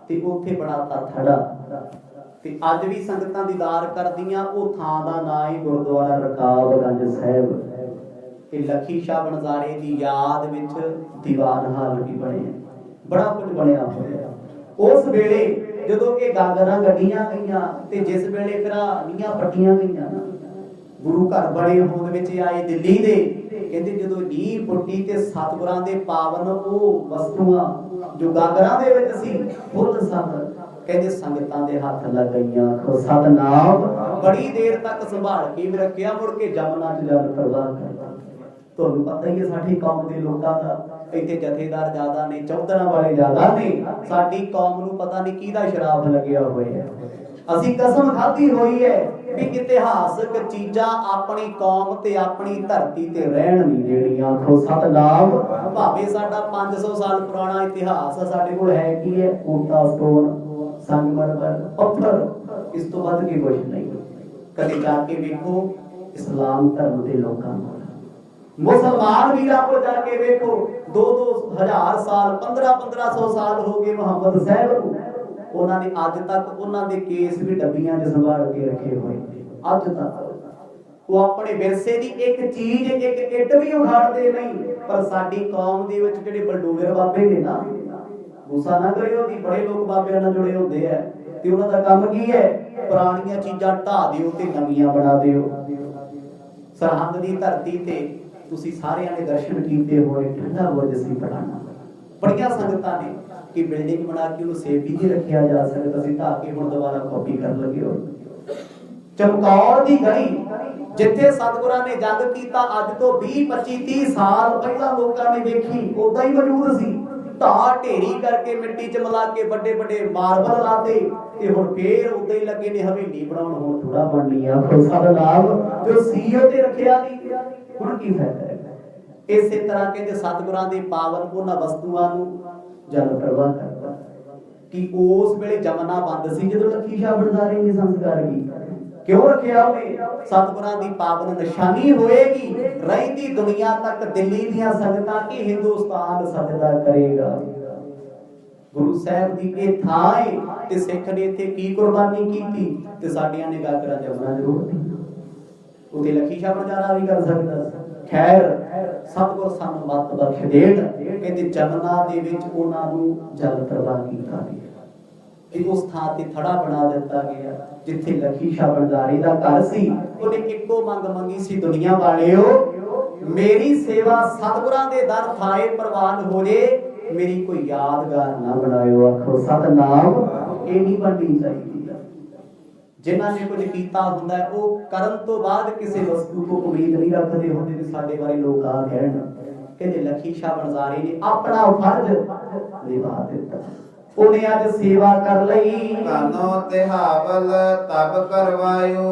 ਤੇ ਉੱਥੇ ਬਣਾਤਾ ਥੜਾ। ਤੇ ਅੱਜ ਵੀ ਸੰਗਤਾਂ ਦੀਦਾਰ ਕਰਦੀਆਂ ਉਹ ਥਾਂ ਦਾ ਨਾਂ ਹੈ ਗੁਰਦੁਆਰਾ ਰਕਾਬਗੰਜ ਸਾਹਿਬ। ਤੇ ਲੱਖੀ ਸ਼ਾਹ ਵਣਜਾਰੇ ਦੀ ਯਾਦ ਵਿੱਚ ਦੀਵਾਨ ਹਾਲ ਵੀ ਬਣੇ, ਬੜਾ ਕੁਝ ਬਣਿਆ ਹੋਇਆ। ਉਸ ਵੇਲੇ ਜਦੋਂ ਇਹ ਗਾਗਰਾਂ ਗੱਡੀਆਂ ਗਈਆਂ ਤੇ ਜਿਸ ਵੇਲੇ ਫਿਰ ਨੀਆਂ ਪੱਟੀਆਂ ਗਈਆਂ, ਗੁਰੂ ਘਰ ਬੜੇ ਹੋਂਦ ਵਿੱਚ ਆਏ ਦਿੱਲੀ ਦੇ। ਕਹਿੰਦੇ ਜਦੋਂ ਨੀਂਹ ਪੁੱਟੀ ਤੇ ਸਤਿਗੁਰਾਂ ਦੇ ਪਾਵਨ ਉਹ ਵਸਤੂਆਂ ਜੋ ਗਾਗਰਾਂ ਦੇ ਵਿੱਚ ਸੀ ਫੁੱਲ ਸਨ। ਕਹਿੰਦੇ ਸੰਗਤਾਂ ਦੇ ਹੱਥ ਲੱਗ ਗਈਆਂ। ਸਤਨਾਮ ਬੜੀ ਦੇਰ ਤੱਕ ਸੰਭਾਲ ਕੇ ਵੀ ਰੱਖਿਆ, ਮੁੜ ਕੇ ਜਮਨਾ 'ਚ ਜਲ ਪ੍ਰਵਾਹ ਕਰਦਾ। ਤੁਹਾਨੂੰ ਪਤਾ ਹੀ ਹੈ ਸਾਡੀ ਕੌਮ ਦੇ ਲੋਕਾਂ ਦਾ, ਇੱਥੇ ਜਥੇਦਾਰ ਜ਼ਿਆਦਾ ਨੇ, ਚੌਧਰਾਂ ਵਾਲੇ ਜ਼ਿਆਦਾ ਨੇ। ਸਾਡੀ ਕੌਮ ਨੂੰ ਪਤਾ ਨਹੀਂ ਕਿਹਦਾ ਸ਼ਰਾਬ ਲੱਗਿਆ ਹੋਇਆ। ਅਸੀਂ ਕਸਮ ਖਾਧੀ ਹੋਈ ਹੈ ਵੀ ਇਤਿਹਾਸਕ ਚੀਜ਼ਾਂ ਆਪਣੀ ਕੌਮ ਤੇ ਆਪਣੀ ਧਰਤੀ ਤੇ ਰਹਿਣ ਨਹੀਂ ਦੇਣੀਆਂ। ਆਖੋ ਸਤਨਾਮ। ਭਾਵੇਂ ਸਾਡਾ 500 ਸਾਲ ਪੁਰਾਣਾ ਇਤਿਹਾਸ ਆ, ਸਾਡੇ ਕੋਲ ਹੈ ਕੀ ਹੈ? ਕੋਟਾ ਸਟੋਨ, ਸੰਗਮਰਮਰ, ਪੱਥਰ, ਇਸ ਤੋਂ ਵੱਧ ਕੇ ਕੁਝ ਨਹੀਂ। ਕਦੇ ਜਾ ਕੇ ਵੇਖੋ ਇਸਲਾਮ ਧਰਮ ਦੇ ਲੋਕਾਂ ਨੂੰ, ਮੁਸਲਮਾਨ ਵੀਰਾਂ ਕੋਲ ਜਾ ਕੇ ਵੇਖੋ 2-2 ਹਜ਼ਾਰ ਸਾਲ 1500 ਸਾਲ ਹੋ ਗਏ ਮੁਹੰਮਦ ਸਾਹਿਬ ਨੂੰ। ਉਹਨਾਂ ਨੇ ਅੱਜ ਤੱਕ ਉਹਨਾਂ ਦੇ ਕੇਸ ਵੀ ਡੱਬੀਆਂ 'ਚ ਸੰਭਾਲ ਕੇ ਰੱਖੇ ਹੋਏ ਅੱਜ ਤੱਕ। ਉਹ ਆਪਣੇ ਵਿਰਸੇ ਦੀ ਇੱਕ ਚੀਜ਼, ਇੱਕ ਇੱਟ ਵੀ ਉਖਾੜਦੇ ਨਹੀਂ। ਪਰ ਸਾਡੀ ਕੌਮ ਦੇ ਵਿੱਚ ਜਿਹੜੇ ਬਲਡੋਗਰ ਬਾਬੇ ਨੇ ਨਾ, ਗੁੱਸਾ ਨਾ ਕਰਿਓ ਕਿ ਬੜੇ ਲੋਕ ਬਾਬਿਆਂ ਨਾਲ ਜੁੜੇ ਹੁੰਦੇ ਆ ਤੇ ਉਹਨਾਂ ਦਾ ਕੰਮ ਕੀ ਹੈ? ਪੁਰਾਣੀਆਂ ਚੀਜ਼ਾਂ ਢਾਹ ਦਿਓ ਤੇ ਨਵੀਆਂ ਬਣਾ ਦਿਓ। ਸਰਹੰਦ ਦੀ ਧਰਤੀ ਤੇ ਤੁਸੀਂ ਸਾਰਿਆਂ ਨੇ ਦਰਸ਼ਨ ਕੀਤੇ ਹੋਏ ਠੰਡਾ ਬੁਰਜ ਸੀ ਪਟਾਣਾ। ਬੜੀਆਂ ਸੰਗਤਾਂ ਨੇ ਕਿ ਬਿਲਡਿੰਗ ਬਣਾ ਕੇ ਉਹਨੂੰ ਸੇਫ ਵੀ ਨਹੀਂ ਰੱਖਿਆ ਜਾ ਸਕਦਾ ਸੀ, ਢਾਹ ਕੇ ਹੁਣ ਦੁਬਾਰਾ ਕਾਪੀ ਕਰਨ ਲੱਗੇ ਹੋ। ਚਮਕੌਰ ਦੀ ਗੜੀ ਜਿੱਥੇ ਸਤਿਗੁਰਾਂ ਨੇ ਜੰਗ ਕੀਤਾ ਅੱਜ ਤੋਂ 20 25 30 ਸਾਲ ਪਹਿਲਾਂ ਲੋਕਾਂ ਨੇ ਵੇਖੀ, ਉਦਾਂ ਹੀ ਮੌਜੂਦ ਸੀ। ਢਾਹ ਢੇਰੀ ਕਰਕੇ ਮਿੱਟੀ ਚ ਮਿਲਾ ਕੇ ਵੱਡੇ ਵੱਡੇ ਮਾਰਬਲ ਲਾਤੇ ਤੇ ਹੁਣ ਫੇਰ ਉਦਾਂ ਹੀ ਲੱਗੇ ਨੇ ਹਵੇਲੀ ਬਣਾਉਣ। ਹੁਣ ਥੋੜਾ ਬਣਨੀ ਆ ਖੁਸਾ ਦਾ ਨਾਮ ਜੋ ਸੀਓ ਤੇ ਰੱਖਿਆ ਨਹੀਂ, ਹੁਣ ਕੀ ਫਾਇਦਾ ਹੈ। ਇਸੇ ਤਰ੍ਹਾਂ ਕਹਿੰਦੇ ਸਤਿਗੁਰਾਂ ਦੇ ਪਾਵਨ ਉਹਨਾਂ ਵਸਤੂਆਂ ਨੂੰ ਜਲ ਪ੍ਰਵਾਹ ਕਰਦਾ ਕਿ ਉਸ ਵੇਲੇ ਜਮਨਾ ਬੰਦ ਸੀ ਜਦੋਂ ਲੱਖੀ ਸ਼ਾਹ ਬੜਦਾਰੇ ਨੇ ਸੰਸਕਾਰ ਕੀਤਾ। ਕਿਉਂ ਰੱਖਿਆ ਉਹਨੇ? ਸਤਿਗੁਰਾਂ ਦੀ ਪਾਵਨ ਨਿਸ਼ਾਨੀ ਹੋਏਗੀ ਰਹਿੰਦੀ ਦੁਨੀਆ ਤੱਕ ਦਿੱਲੀ ਦੀਆਂ ਸੰਗਤਾਂ ਕਿ ਹਿੰਦੁਸਤਾਨ ਸਜਦਾ ਕਰੇਗਾ। ਗੁਰੂ ਸਾਹਿਬ ਦੀ ਇਹ ਥਾਂ ਹੈ ਤੇ ਸਿੱਖ ਨੇ ਇੱਥੇ ਕੀ ਕੁਰਬਾਨੀ ਕੀਤੀ ਤੇ ਸਾਡੀਆਂ ਨਿਗਾਹਾਂ ਜਮਨਾ ਜ਼ਰੂਰ ਨਹੀਂ। ਉਹਦੇ ਲੱਖੀ ਸ਼ਾਹ ਬੜਦਾਰਾ ਵੀ ਕਰ ਸਕਦਾ। ਖੈਰ ਸਤਿਗੁਰ ਸਾਨੂੰ ਮੱਤ ਬਖਸ਼ ਦੇਣ, ਕਹਿੰਦੇ ਜਮਨਾ ਦੇ ਵਿੱਚ ਉਹਨਾਂ ਨੂੰ ਜਲ ਪ੍ਰਵਾਹ ਕੀਤਾ ਗਿਆ ਕਿ ਉਸ ਥਾਂ ਤੇ ਥੜਾ ਬਣਾ ਦਿੱਤਾ ਗਿਆ ਜਿੱਥੇ ਲੱਖੀ ਸ਼ਾਹ ਬੜਦਾਰੇ ਦਾ ਘਰ ਸੀ। ਉਹਨੇ ਇੱਕੋ ਮੰਗ ਮੰਗੀ ਸੀ, ਦੁਨੀਆ ਵਾਲਿਓ ਮੇਰੀ ਸੇਵਾ ਸਤਿਗੁਰਾਂ ਦੇ ਦਰ ਥਾਏ ਪ੍ਰਵਾਨ ਹੋ ਜੇ, ਮੇਰੀ ਕੋਈ ਯਾਦਗਾਰ ਨਾ ਬਣਾਇਓ। ਆਖੋ ਸਤਨਾਮ। ਇਹ ਨਹੀਂ ਬਣਨੀ ਚਾਹੀਦੀ। ਜਿਨ੍ਹਾਂ ਨੇ ਕੁਝ ਕੀਤਾ ਹੁੰਦਾ ਉਹ ਕਰਨ ਤੋਂ ਬਾਅਦ ਕਿਸੇ ਵਸਤੂ ਤੋਂ ਉਮੀਦ ਨਹੀਂ ਰੱਖਦੇ ਹੁੰਦੇ ਕਿ ਸਾਡੇ ਬਾਰੇ ਲੋਕ ਆ ਕਹਿਣ। ਕਹਿੰਦੇ ਲੱਖੀ ਸ਼ਾਹ ਬੜਦਾਰੇ ਨੇ ਆਪਣਾ ਫਰਜ਼ ਨਿਭਾ ਦਿੱਤਾ। ਉਹਨੇ ਅੱਜ ਸੇਵਾ ਕਰ ਲਈ। ਕਾਨੋ ਤਿਹਾਵਲ ਤਬ ਕਰਵਾਇਓ,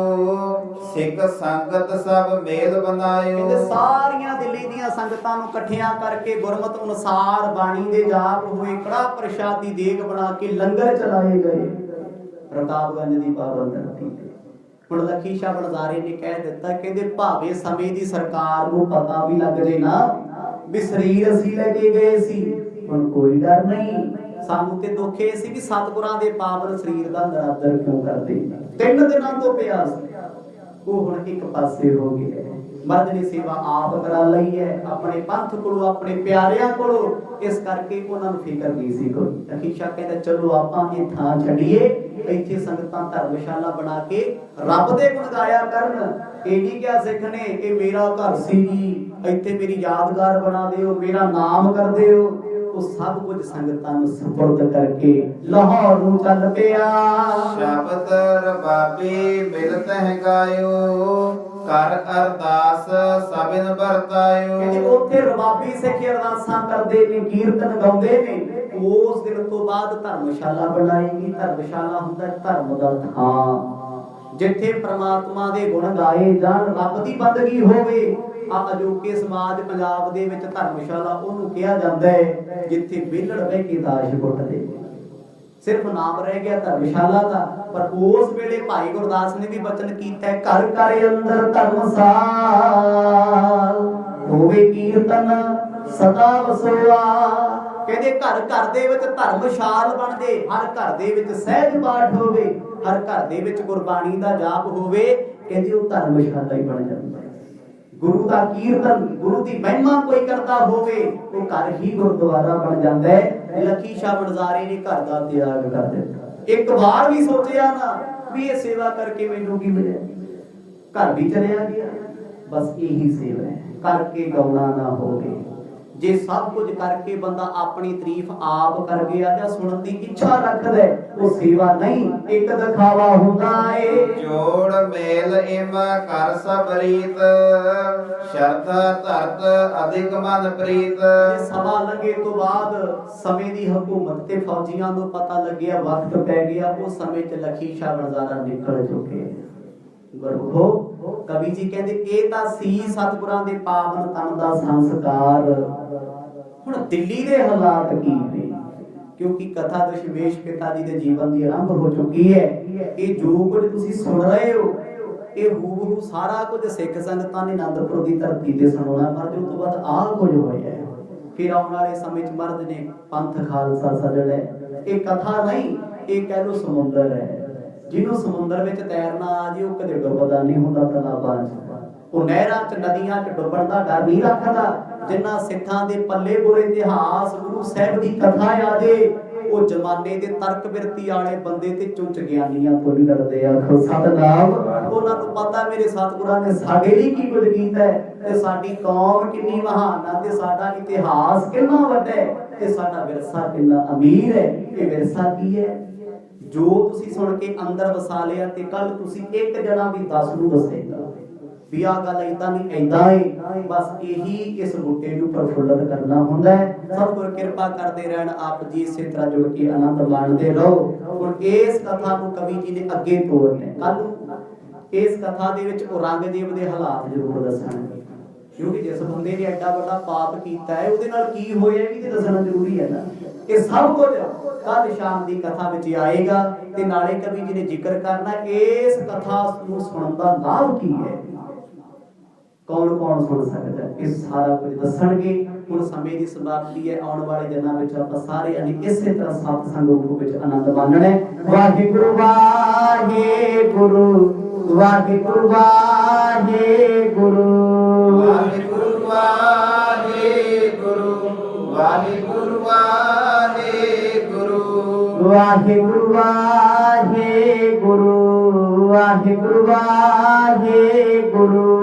ਸਿੱਖ ਸੰਗਤ ਸਭ ਮੇਲ ਬਣਾਇਓ। ਕਹਿੰਦੇ ਸਾਰੀਆਂ ਦਿੱਲੀ ਦੀਆਂ ਸੰਗਤਾਂ ਨੂੰ ਇਕੱਠਿਆਂ ਕਰਕੇ ਗੁਰਮਤਿ ਅਨੁਸਾਰ ਬਾਣੀ ਦੇ ਜਾਪ ਹੋਏ, ਕੜਾ ਪ੍ਰਸ਼ਾਦ ਦੀ ਦੇਗ ਬਣਾ ਕੇ ਲੰਗਰ ਚਲਾਏ ਗਏ ਰਕਾਬਗੰਜ ਦੀ ਪਾਵਨ ਧਰਤੀ ਤੇ। ਹੁਣ ਲੱਖੀ ਸ਼ਾਹ ਬੜਦਾਰੇ ਨੇ ਕਹਿ ਦਿੱਤਾ, ਕਹਿੰਦੇ ਭਾਵੇਂ ਸਮੇਂ ਦੀ ਸਰਕਾਰ ਨੂੰ ਪਤਾ ਵੀ ਲੱਗ ਜੇ ਨਾ ਵੀ ਸਰੀਰ ਅਸੀਂ ਲੈ ਕੇ ਗਏ ਸੀ, ਹੁਣ ਕੋਈ ਡਰ ਨਹੀਂ। ਸਾਨੂੰ ਤੇ ਦੁੱਖ ਇਹ ਸੀ ਕਿ ਸਤਿਗੁਰਾਂ ਦੇ ਪਾਵਨ ਸਰੀਰ ਦਾ ਨਰਾਦਰ ਕਿਉਂ ਕਰਦੇ। 3 ਦਿਨਾਂ ਤੋਂ ਪਿਆ ਸੀ, ਉਹ ਹੁਣ ਇੱਕ ਪਾਸੇ ਹੋ ਗਿਆ। ਮਰਦ ਨੇ ਸੇਵਾ ਆਪ ਕਰਾ ਲਈ ਹੈ ਆਪਣੇ ਪੰਥ ਕੋਲੋਂ, ਆਪਣੇ ਪਿਆਰਿਆਂ ਕੋਲੋਂ, ਇਸ ਕਰਕੇ ਉਹਨਾਂ ਨੂੰ ਫਿਕਰ ਨਹੀਂ ਸੀ ਕੋਈ। ਲੱਖੀ ਸ਼ਾਹ ਕਹਿੰਦਾ ਚਲੋ ਆਪਾਂ ਇਹ ਥਾਂ ਛੱਡੀਏ, ਇੱਥੇ ਸੰਗਤਾਂ ਧਰਮਸ਼ਾਲਾ ਬਣਾ ਕੇ ਰੱਬ ਦੇ ਗੁਣ ਗਾਇਆ ਕਰਨ। ਇਹ ਨਹੀਂ ਕਿਹਾ ਸਿੱਖ ਨੇ ਇਹ ਮੇਰਾ ਘਰ ਸੀ ਜੀ, ਇੱਥੇ ਮੇਰੀ ਯਾਦਗਾਰ ਬਣਾ ਦਿਓ, ਮੇਰਾ ਨਾਮ ਕਰ ਦਿਓ। ਉਹ ਸਭ ਕੁਝ ਸੰਗਤਾਂ ਨੂੰ ਸਪੁਰਦ ਕਰਕੇ ਲਾਹੌਰ ਨੂੰ ਚੱਲ ਪਿਆ। ਸ਼ਬਦ ਰਬਾਬੀ ਮਿਲਤ ਹੈ ਗਾਇਓ, ਕਰ ਅਰਦਾਸ ਸਭਨ ਵਰਤਾਇਓ। ਕਹਿੰਦੇ ਉੱਥੇ ਰਬਾਬੀ ਸਿੱਖ ਅਰਦਾਸਾਂ ਕਰਦੇ ਨੇ, ਕੀਰਤਨ ਗਾਉਂਦੇ ਨੇ। ਉਸ ਦਿਨ ਤੋਂ ਬਾਅਦ ਧਰਮਸ਼ਾਲਾ ਬਣਾਏਗੀ। ਧਰਮਸ਼ਾਲਾ ਹੁੰਦਾ ਧਰਮ ਦਾ ਥਾਂ ਜਿੱਥੇ ਪ੍ਰਮਾਤਮਾ ਦੇ ਗੁਣ ਗਾਏ ਜਾਣ, ਰੱਬ ਦੀ ਬੰਦਗੀ ਹੋਵੇ। ਆ ਅਜੋਕੇ ਸਮਾਜ ਪੰਜਾਬ ਦੇ ਵਿੱਚ ਧਰਮਸ਼ਾਲਾ ਉਹਨੂੰ ਕਿਹਾ ਜਾਂਦਾ ਹੈ ਜਿੱਥੇ ਵਿਹਲੜ ਬਹਿ ਕੇ ਦਾਸ਼ ਕੁੱਟਦੇ। ਸਿਰਫ ਨਾਮ ਰਹਿ ਗਿਆ ਧਰਮਸ਼ਾਲਾ ਦਾ, ਪਰ ਉਸ ਵੇਲੇ ਭਾਈ ਗੁਰਦਾਸ ਨੇ ਵੀ ਬਚਨ ਕੀਤਾ, ਘਰ ਘਰ ਅੰਦਰ ਧਰਮਸਾਲ ਹੋਵੇ ਕੀਰਤਨ ਸਦਾ ਵਸੋਆ। ਕਹਿੰਦੇ ਘਰ ਘਰ ਦੇ ਵਿੱਚ ਧਰਮਸ਼ਾਲ ਬਣਦੇ, ਹਰ ਘਰ ਦੇ ਵਿੱਚ ਸਹਿਜ ਪਾਠ ਹੋਵੇ, ਹਰ ਘਰ ਦੇ ਵਿੱਚ ਗੁਰਬਾਣੀ ਦਾ ਜਾਪ ਹੋਵੇ। ਕਹਿੰਦੇ ਉਹ ਧਰਮਸ਼ਾਲਾ ਹੀ ਬਣ ਜਾਂਦਾ। ਗੁਰੂ ਦਾ ਕੀਰਤਨ, ਗੁਰੂ ਦੀ ਮਹਿਮਾ ਕੋਈ ਕਰਦਾ ਹੋਵੇ, ਉਹ ਘਰ ਹੀ ਗੁਰਦੁਆਰਾ ਬਣ ਜਾਂਦਾ ਹੈ। ਲੱਖੀ ਸ਼ਾਹ ਬੜਦਾਰੇ ਨੇ ਘਰ ਦਾ ਤਿਆਗ ਕਰ ਦਿੱਤਾ। ਇੱਕ ਵਾਰ ਵੀ ਸੋਚਿਆ ਨਾ ਵੀ ਇਹ ਸੇਵਾ ਕਰਕੇ ਮੈਨੂੰ ਕੀ ਮਿਲਿਆ, ਘਰ ਵੀ ਚਲਿਆ ਗਿਆ। ਬਸ ਇਹੀ ਸੇਵਾ ਹੈ, ਕਰਕੇ ਗਾਉਣਾ ਨਾ ਹੋਵੇ। ਜੇ ਸਭ ਕੁਝ ਕਰਕੇ ਬੰਦਾ ਆਪਣੀ ਤਾਰੀਫ ਆਪ ਕਰ ਗਿਆ ਜਾਂ ਸੁਣਨ ਦੀ ਇੱਛਾ ਰੱਖਦਾ, ਉਹ ਸੇਵਾ ਨਹੀਂ, ਇੱਕ ਦਿਖਾਵਾ ਹੁੰਦਾ ਏ। ਜੋੜ ਮੇਲ ਇਮ ਕਰ ਸਭ ਰੀਤ, ਸ਼ਰਧਾ ਧਰਤ ਅਧਿਕ ਮਨ ਪ੍ਰੀਤ। ਸਮਾਂ ਲੰਘੇ ਤੋਂ ਬਾਅਦ ਸਮੇਂ ਦੀ ਹਕੂਮਤ ਤੇ ਫੌਜੀਆਂ ਨੂੰ ਪਤਾ ਲੱਗਿਆ, ਵਕਤ ਪੈ ਗਿਆ। ਉਸ ਸਮੇਂ ਤੇ ਲੱਖੀ ਸ਼ਾਹ ਬੜਦਾਰਾ ਨਿਕਲ ਚੁੱਕੇ। ਗੁਰਮੁਖੋ ਕਵੀ ਜੀ ਕਹਿੰਦੇ ਇਹ ਤਾਂ ਸੀ ਸਤਿਗੁਰਾਂ ਦੇ ਪਾਵਨ ਤਨ ਦਾ ਸੰਸਕਾਰ। ਹੁਣ ਦਿੱਲੀ ਦੇ ਹਾਲਾਤ ਕੀ ਨੇ, ਕਿਉਂਕਿ ਕਥਾ ਦਸ਼ਮੇਸ਼ ਪਿਤਾ ਜੀ ਦੇ ਜੀਵਨ ਦੀ ਆਰੰਭ ਹੋ ਚੁੱਕੀ ਹੈ। ਇਹ ਜੋ ਕੁਝ ਤੁਸੀਂ ਸੁਣ ਰਹੇ ਹੋ ਇਹ ਹੂਬਹੂ ਸਾਰਾ ਕੁਝ ਸਿੱਖ ਸੰਗਤਾਂ ਨੇ ਅਨੰਦਪੁਰ ਦੀ ਧਰਤੀ ਤੇ ਸੁਣਾਉਣਾ, ਪਰ ਜੋ ਤੋਂ ਬਾਅਦ ਆਹ ਕੁਝ ਹੋਇਆ ਹੈ। ਫਿਰ ਆਉਣ ਵਾਲੇ ਸਮੇਂ 'ਚ ਮਰਦ ਨੇ ਪੰਥ ਖਾਲਸਾ ਸਜਣਾ ਹੈ। ਇਹ ਕਥਾ ਨਹੀਂ, ਇਹ ਕਹਿ ਲੋ ਸਮੁੰਦਰ ਹੈ। ਜਿਹਨੂੰ ਸਮੁੰਦਰ ਵਿੱਚ ਤੈਰਨਾ ਆ ਜੇ ਉਹ ਕਦੇ ਡੁੱਬਦਾ ਨਹੀਂ ਹੁੰਦਾ ਤਲਾਬਾਂ 'ਚ। ਉਹ ਨਹਿਰਾਂ 'ਚ ਨਦੀਆਂ 'ਚ ਡੁੱਬਣ ਦਾ ਡਰ ਨਹੀਂ ਰੱਖਦਾ। ਜਿੰਨਾ ਸਿੱਖਾਂ ਦੇ ਪੱਲੇ ਪੁਰੇ ਇਤਿਹਾਸ ਗੁਰੂ ਸਾਹਿਬ ਦੀ ਕਥਾ ਆ ਜੇ, ਉਹ ਜ਼ਮਾਨੇ ਦੇ ਤਰਕ ਬਿਰਤੀ ਵਾਲੇ ਬੰਦੇ ਤੇ ਚੁੱਚ ਗਿਆਨੀਆਂ ਤੋਂ ਨਹੀਂ ਡਰਦੇ। ਆਖੋ ਸਤਨਾਮ। ਉਹਨਾਂ ਨੂੰ ਪਤਾ ਮੇਰੇ ਸਤਿਗੁਰਾਂ ਨੇ ਸਾਡੇ ਲਈ ਕੀ ਕੁਝ ਕੀਤਾ ਹੈ। ते साडी कौम कितनी महान है, ते साडा इतिहास कितना वड्डा है, ते साडा विरसा कितना अमीर है। ये विरसा की है जो तुसी सुन के अंदर वसा लिया, ते कल तुसी एक जना भी 10 नूं दसेगा भी आ गल इदां नहीं इदां है। बस यही इस बूटे नूं प्रफुल्लित करना हुंदा है। सतगुर किरपा करदे रहन, आप जी इसे तरह जुड़ के आनंद माणदे रहो। हुण इस कथा नूं कवि जी ने अगे तोरना, कल इस कथा दे विच औरंगजेब दे हालात जरूर दसणगे, क्योंकि जिस बंदे ने एडा बड़ा पाप कीता है उहदे नाल की होया भी ते दसना जरूरी है ना। ये सब कुछ कल शाम की कथा विच आएगा ते नाले कवि जी ने जिक्र करना इस कथा नूं सुणन दा लाभ की है, कौन कौन सुन सकता है, इस सारा कुछ दसणगे। हुण समय की समाप्ति है, आने वाले दिनों में आपां सारे इसे तरह सत्संग रूप में आनंद मानना है। वाहिगुरु वाहिगुरु वाहिगुरु वाहिगुरु वाहिगुरु वाहिगुरु वाहिगुरु वाहिगुरु वाहिगुरु वाहिगुरु वाहिगुरु वाहिगुरु